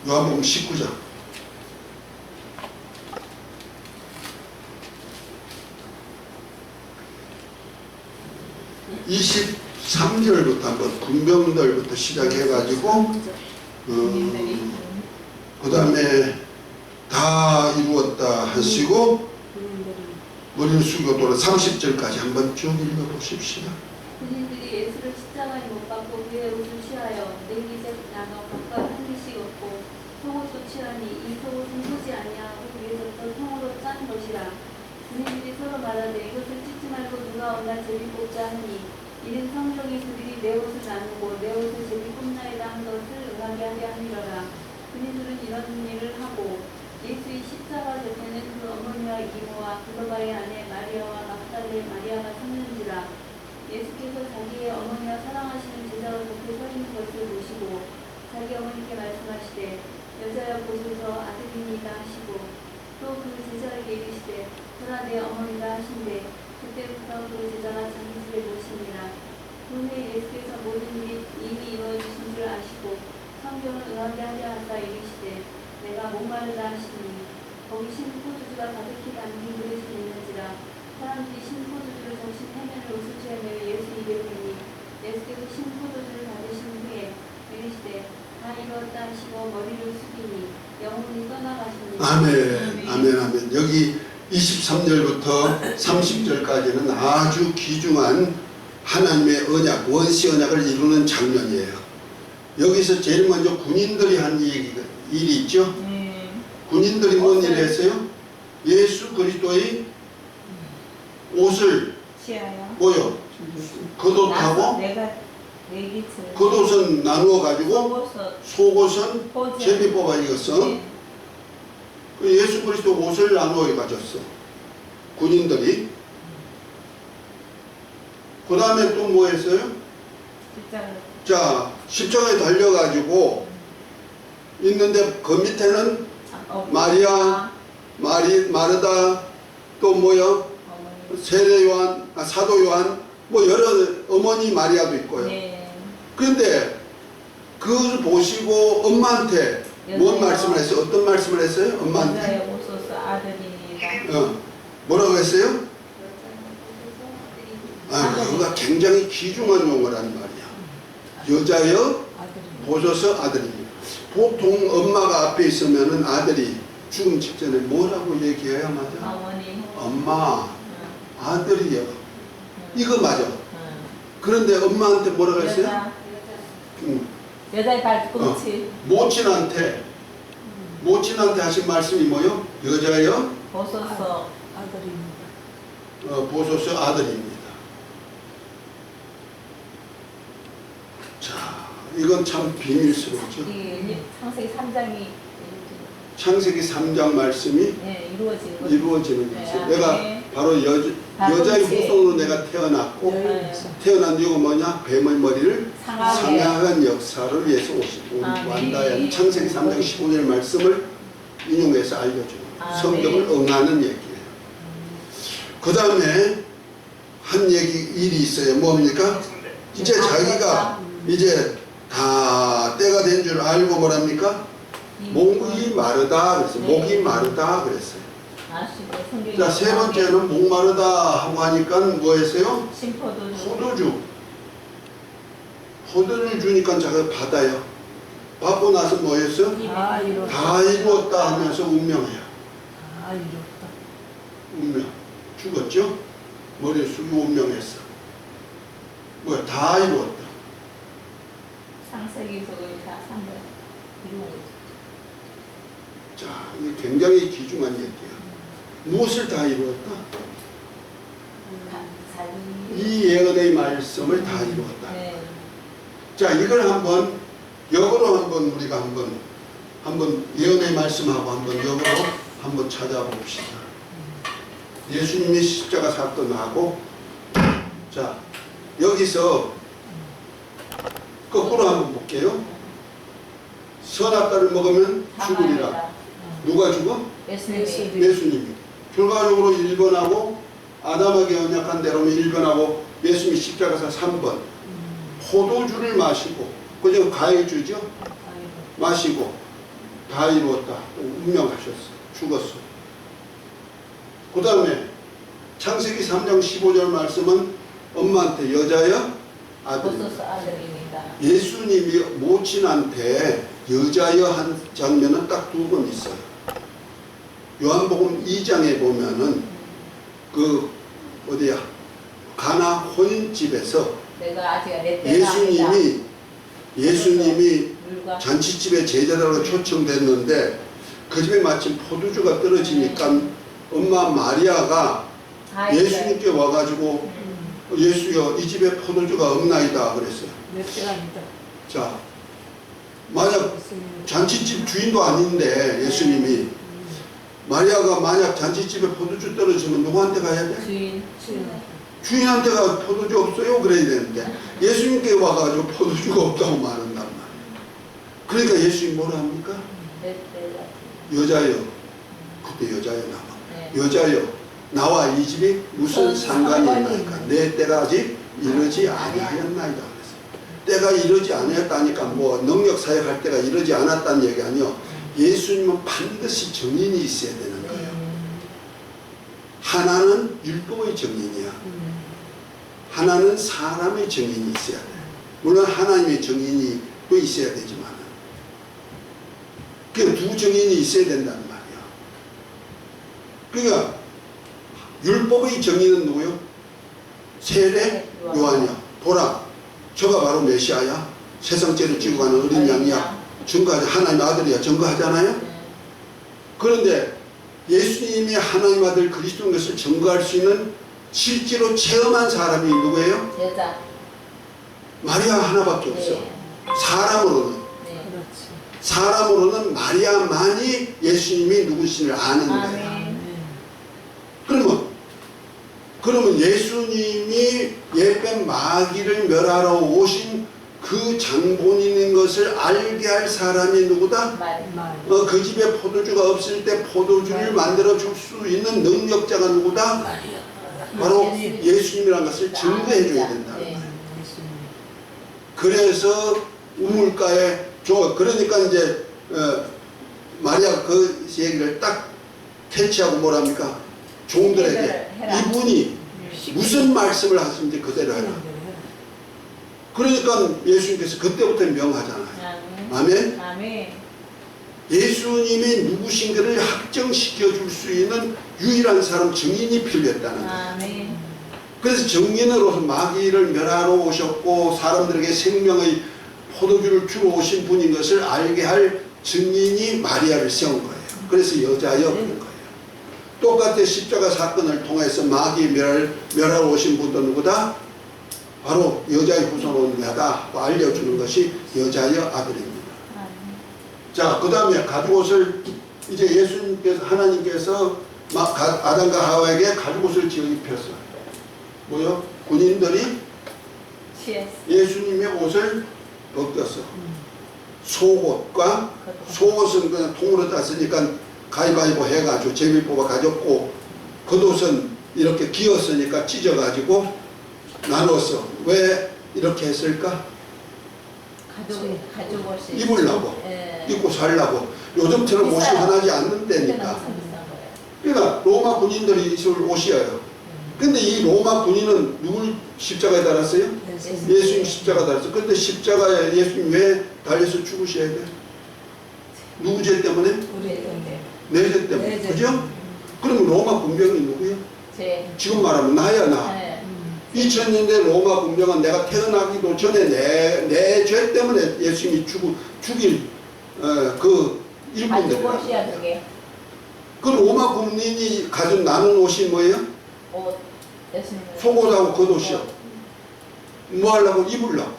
Speaker 1: 19장 23절부터 한번 군병들부터 시작해가지고 그 다음에 다 이루었다 하시고 머리를 숙여 돌아 30절까지 한번 쭉 읽어보십시다.
Speaker 3: 군인들이 예수를 십자가에 못 박고 그의 옷을 취하여 네 기색 나눠 각각 한 개씩 얻고 속옷도 취하니 이 속옷은 소지 아니하고 위에서부터 통으로 짠 것이라. 군인들이 서로 말하되 이것을 찢지 말고 누가 얻나 제비 뽑자 하니 이는 성경이 그들이 내 옷을 나누고 내 옷을 제비 뽑나이다 한 것을 응하게 하려 함이로라. 군인들은 이런 일을 하고 예수의 십자가 곁에는 그 어머니와 이모와 글로바의 아내 마리아와 막달레 마리아가 섰는지라. 예수께서 자기의 어머니와 사랑하시는 제자가 곁에 서 있는 것을 보시고 자기 어머니께 말씀하시되 여자여 보소서 아들이니이다 하시고 또 그 제자에게 이르시되 그러나 내 어머니라 하신대 그때부터 그 제자가 자기 집에 모시니라. 그 후에 예수께서 모든 일이 이미 이루어지신 줄 아시고 성경을 응하게 하려 하사 이르시되 내가 목마르다 하시니 거기 신포도주가 가득히 담긴 그릇이 있는지라. 사람들이 신포도주를 적신 해면을 옷을 취하며 예수 입에 부니 예수께서 신포도주를 받으신 후에 이르시되 다 이루었다 하시고 머리를 숙이니 영혼이 떠나가시니.
Speaker 1: 아멘, 아멘, 아멘. 여기 23절부터 30절까지는 아주 귀중한 하나님의 언약, 원시 언약을 이루는 장면이에요. 여기서 제일 먼저 군인들이 한 일이 있죠. 군인들이 뭔 일을 했어요? 예수 그리스도의 옷을 뭐요? 겉옷하고 겉옷은 나누어 가지고 속옷은 제비 뽑아 입었어. 예수 그리스도 옷을 나누어 가졌어. 군인들이. 그 다음에 또 뭐 했어요? 자, 십자가에 달려가지고 있는데 그 밑에는 마리아, 마르다, 또 뭐요? 세례 요한, 사도 요한, 뭐 여러 어머니 마리아도 있고요. 그런데 그걸 보시고 엄마한테 뭔 말씀을 했어요? 어떤 말씀을 했어요? 엄마한테? 뭐라고 했어요?
Speaker 3: 여자는 보소서 아들이니
Speaker 1: 그거가 굉장히 귀중한 용어란 말이야. 여자여
Speaker 2: 아들이.
Speaker 1: 보소서 아들입니다. 보통 엄마가 앞에 있으면은 아들이 죽음 직전에 뭐라고 얘기해야 맞아?
Speaker 4: 어머니.
Speaker 1: 엄마,
Speaker 4: 응.
Speaker 1: 아들이여.
Speaker 4: 응.
Speaker 1: 이거 맞아.
Speaker 4: 응.
Speaker 1: 그런데 엄마한테 뭐라고 했어요?
Speaker 4: 여자.
Speaker 1: 응.
Speaker 4: 여자의 발꿈치.
Speaker 1: 모친한테 하신 말씀이 뭐요? 여자여
Speaker 4: 보소서.
Speaker 2: 아들입니다.
Speaker 1: 보소서 아들입니다. 자, 이건 참 비밀스럽죠.
Speaker 4: 이 창세기 3장이
Speaker 1: 창세기 3장 말씀이
Speaker 4: 네, 이루어지는 거죠.
Speaker 1: 이루어지는
Speaker 4: 네,
Speaker 1: 것이죠.
Speaker 4: 아멘.
Speaker 1: 내가 바로 여자의
Speaker 4: 그렇지.
Speaker 1: 후손으로 내가 태어났고
Speaker 2: 여인이죠.
Speaker 1: 태어난 이유가 뭐냐? 뱀의 머리를
Speaker 4: 상하게.
Speaker 1: 상하한 역사를 위해서 오시고
Speaker 4: 아멘.
Speaker 1: 완다야 창세기 3장 15절 말씀을 인용해서 알려주는
Speaker 4: 아멘.
Speaker 1: 성경을 응하는 얘기예요. 그 다음에 한 일이 있어요. 뭡니까? 이제 자기가 이제 다 때가 된 줄 알고 뭐랍니까? 목이 마르다 그랬어요. 목이 마르다 그랬어요.
Speaker 4: 아시고 성경이
Speaker 1: 자, 세 번째는 목 마르다 하고 하니까 뭐 했어요?
Speaker 4: 심포도주.
Speaker 1: 포도주 주니까 자기가 받아요. 받고 나서 뭐 했어요?
Speaker 2: 다 이뤘다.
Speaker 1: 다 이루었다 하면서 운명해요.
Speaker 2: 다 이뤘다.
Speaker 1: 운명. 죽었죠? 머리를 숙이고 운명했어. 뭐야? 다 이루었다.
Speaker 4: 창세기 그걸 다 3번 이루어.
Speaker 1: 자, 이게 굉장히 귀중한 얘기야. 무엇을 다 이루었다? 이 예언의 말씀을 다 이루었다.
Speaker 4: 네.
Speaker 1: 자, 이걸 한번 역으로 우리가 한번 예언의 말씀하고 역으로 한번 찾아봅시다. 예수님이 십자가 사건하고, 자, 여기서 거꾸로 한번 볼게요. 선악과를 먹으면 죽으리라. 누가 죽어?
Speaker 4: 예수님이.
Speaker 1: 예수님이. 결과적으로 1번하고 아담에게 언약한 대로면 1번하고 예수님이 십자가에서 3번. 포도주를 마시고, 그죠? 과일주죠? 마시고 다 이루었다. 운명하셨어. 죽었어. 그 다음에 창세기 3장 15절 말씀은 엄마한테 여자여 아들입니다.
Speaker 4: 보소서 아들입니다.
Speaker 1: 예수님이 모친한테 여자여 한 장면은 딱 두 번 있어요. 요한복음 2장에 보면은 그 어디야? 가나 혼인집에서
Speaker 4: 내가 아직 내 때가 아니다.
Speaker 1: 예수님이
Speaker 4: 물과
Speaker 1: 잔치집에 제자들로 초청됐는데 그 집에 마침 포도주가 떨어지니까 엄마 마리아가 예수님께 와가지고 예수여 이 집에 포도주가 없나이다 그랬어요.
Speaker 2: 몇 개가 아니다.
Speaker 1: 자, 만약 잔치집 주인도 아닌데 예수님이 마리아가 만약 잔치집에 포도주 떨어지면 누구한테 가야 돼?
Speaker 4: 주인.
Speaker 1: 주인한테가 포도주 없어요 그래야 되는데 예수님께 와가지고 포도주가 없다고 말한단 말이에요. 그러니까 예수님 뭐라 합니까?
Speaker 4: 내 때가.
Speaker 1: 여자여, 그때 여자여 나와.
Speaker 4: 네.
Speaker 1: 여자여, 나와 이 집이 무슨 상관이 있나이까? 내 때가 아직 이르지 아니하였나이다 그랬어요. 때가 이르지 아니었다니까 뭐 능력 사역할 때가 이르지 않았다는 얘기 아니요. 예수님은 반드시 정인이 있어야 되는 거예요. 하나는 율법의 정인이야. 하나는 사람의 정인이 있어야 돼. 물론 하나님의 정인이 또 있어야 되지만 그 두 정인이 있어야 된다는 말이야. 그러니까 율법의 정인은 누구요? 세례 요한이야. 보라, 저가 바로 메시아야. 세상 죄를 지고 가는 어린 양이야. 증거하자. 하나님의 아들이야. 증거하잖아요. 그런데 예수님이 하나님 아들 그리스도인 것을 증거할 수 있는 실제로 체험한 사람이 누구예요?
Speaker 4: 여자.
Speaker 1: 마리아 하나밖에 없어.
Speaker 4: 네.
Speaker 1: 사람으로는.
Speaker 4: 네.
Speaker 2: 그렇지.
Speaker 1: 사람으로는 마리아만이 예수님이 누구신을 아는 거예요.
Speaker 4: 아멘.
Speaker 1: 그러면 예수님이 예뱀 마귀를 멸하러 오신 그 장본인인 것을 알게 할 사람이 누구다?
Speaker 4: 말.
Speaker 1: 그 집에 포도주가 없을 때 포도주를 만들어 줄 수 있는 능력자가 누구다? 바로 예수님이라는 것을 증거해 줘야 된다.
Speaker 4: 네.
Speaker 1: 그래서 우물가에 그러니까 이제 마리아 그 얘기를 딱 캐치하고 뭐랍니까? 종들에게
Speaker 4: 해라.
Speaker 1: 이분이 무슨 말씀을 하시는지 그대로 해라. 그러니까 예수님께서 그때부터 명하잖아요. 아멘.
Speaker 4: 아멘.
Speaker 1: 예수님이 누구신가를 확정시켜 줄 수 있는 유일한 사람 증인이 필요했다는 거예요.
Speaker 4: 아멘.
Speaker 1: 그래서 증인으로서 마귀를 멸하러 오셨고 사람들에게 생명의 포도주를 주러 오신 분인 것을 알게 할 증인이 마리아를 세운 거예요. 그래서 여자여 그런 거예요. 똑같이 십자가 사건을 통해서 마귀 멸하러 오신 분도 누구다? 바로 여자의 후손이다 알려주는 것이 여자의 아들입니다. 자, 그 다음에 가죽옷을 이제 예수님께서 하나님께서 아담과 하와에게 가죽옷을 지어 입혔어요. 뭐요? 군인들이 예수님의 옷을 벗겼어. 속옷과 속옷은 그냥 통으로 땄으니까 가위바위보 해가지고 제비 뽑아 가졌고 겉옷은 이렇게 기었으니까 찢어가지고 나눴어. 왜 이렇게 했을까?
Speaker 4: 가죽옷이
Speaker 1: 입으려고 입고 살려고. 요즘처럼 옷이
Speaker 4: 비싸요.
Speaker 1: 흔하지 않는 때니까. 그러니까 로마 군인들이 입을 옷이에요. 근데 이 로마 군인은 누굴 십자가에 달았어요? 예수님 십자가 달았어요. 근데 십자가에 예수님 왜 달려서 죽으셔야 돼요? 누구 죄 때문에? 내 죄 때문에.
Speaker 2: 내 죄.
Speaker 1: 그죠? 그럼 로마 군병이 누구예요? 지금 말하면 나야 나. 2000년대 로마 군병은 내가 태어나기도 전에 내 죄 때문에 예수님이 죽일 그 일꾼들이야.
Speaker 4: 가죽옷이야 그게.
Speaker 1: 그 로마 군인이 가진 나눈 옷이 뭐예요?
Speaker 4: 옷.
Speaker 1: 속옷하고 겉옷이요. 뭐 하려고? 입으려고.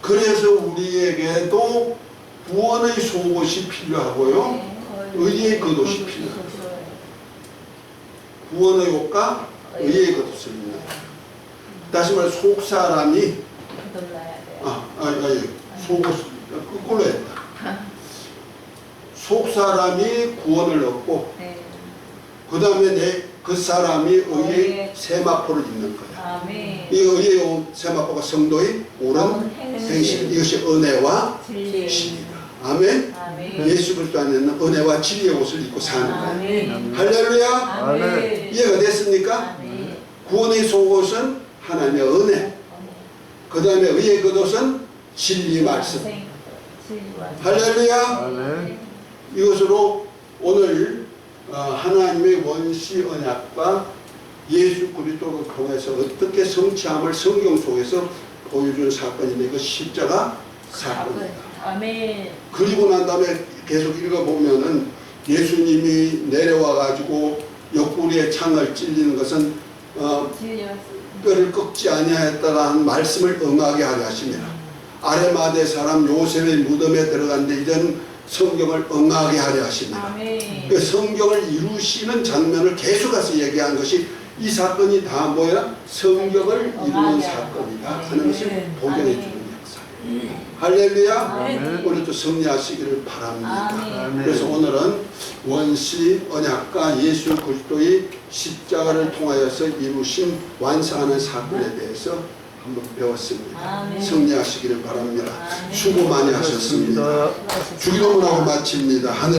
Speaker 1: 그래서 우리에게도 구원의 속옷이 필요하고요. 의의 겉옷이 필요해요. 구원의 옷과 의의 겉옷을 입는. 다시 말해 속 사람이 속옷 거꾸로 했다. 속 사람이 구원을 얻고 그 다음에 그 사람이 의의 세마포를 입는 거야.
Speaker 4: 아멘.
Speaker 1: 이 의의 세마포가 성도의 옳은 행실. 이것이 은혜와
Speaker 4: 진리.
Speaker 1: 진리다. 아멘.
Speaker 4: 아멘.
Speaker 1: 예수 그리스도 안에는 은혜와 진리의 옷을 입고 사는 거예요.
Speaker 4: 아멘.
Speaker 1: 할렐루야.
Speaker 4: 아멘.
Speaker 1: 이해가 됐습니까?
Speaker 4: 아멘.
Speaker 1: 구원의 속옷은 하나님의 은혜. 그 다음에 의의 겉옷은 진리 말씀. 할렐루야.
Speaker 5: 아멘.
Speaker 1: 이것으로 오늘 하나님의 원시 언약과 예수 그리스도를 통해서 어떻게 성취함을 성경 속에서 보여주는 사건인데 그 십자가 사건입니다.
Speaker 4: 아멘.
Speaker 1: 그리고 난 다음에 계속 읽어보면은 예수님이 내려와 가지고 옆구리에 창을 찔리는 것은 뼈를 꺾지 아니하였다라는 말씀을 응하게 하려 하십니다. 아레마대 사람 요셉의 무덤에 들어갔는데 이제는 성경을 응하게 하려 하십니다.
Speaker 4: 아멘.
Speaker 1: 그 성경을 이루시는 장면을 계속해서 얘기한 것이 이 사건이 다 뭐야? 성경을 이루는 사건이다 하는 것을 복용해 주는 역사. 할렐루야.
Speaker 5: 아멘.
Speaker 1: 오늘도 승리하시기를 바랍니다.
Speaker 4: 아멘.
Speaker 1: 그래서 오늘은 원시 언약과 예수 그리스도의 십자가를 통하여서 이루신 완성하는 사건에 대해서 한번 배웠습니다.
Speaker 4: 아멘.
Speaker 1: 승리하시기를 바랍니다.
Speaker 4: 아멘.
Speaker 1: 수고 많이 하셨습니다. 주기도문하고 마칩니다. 하늘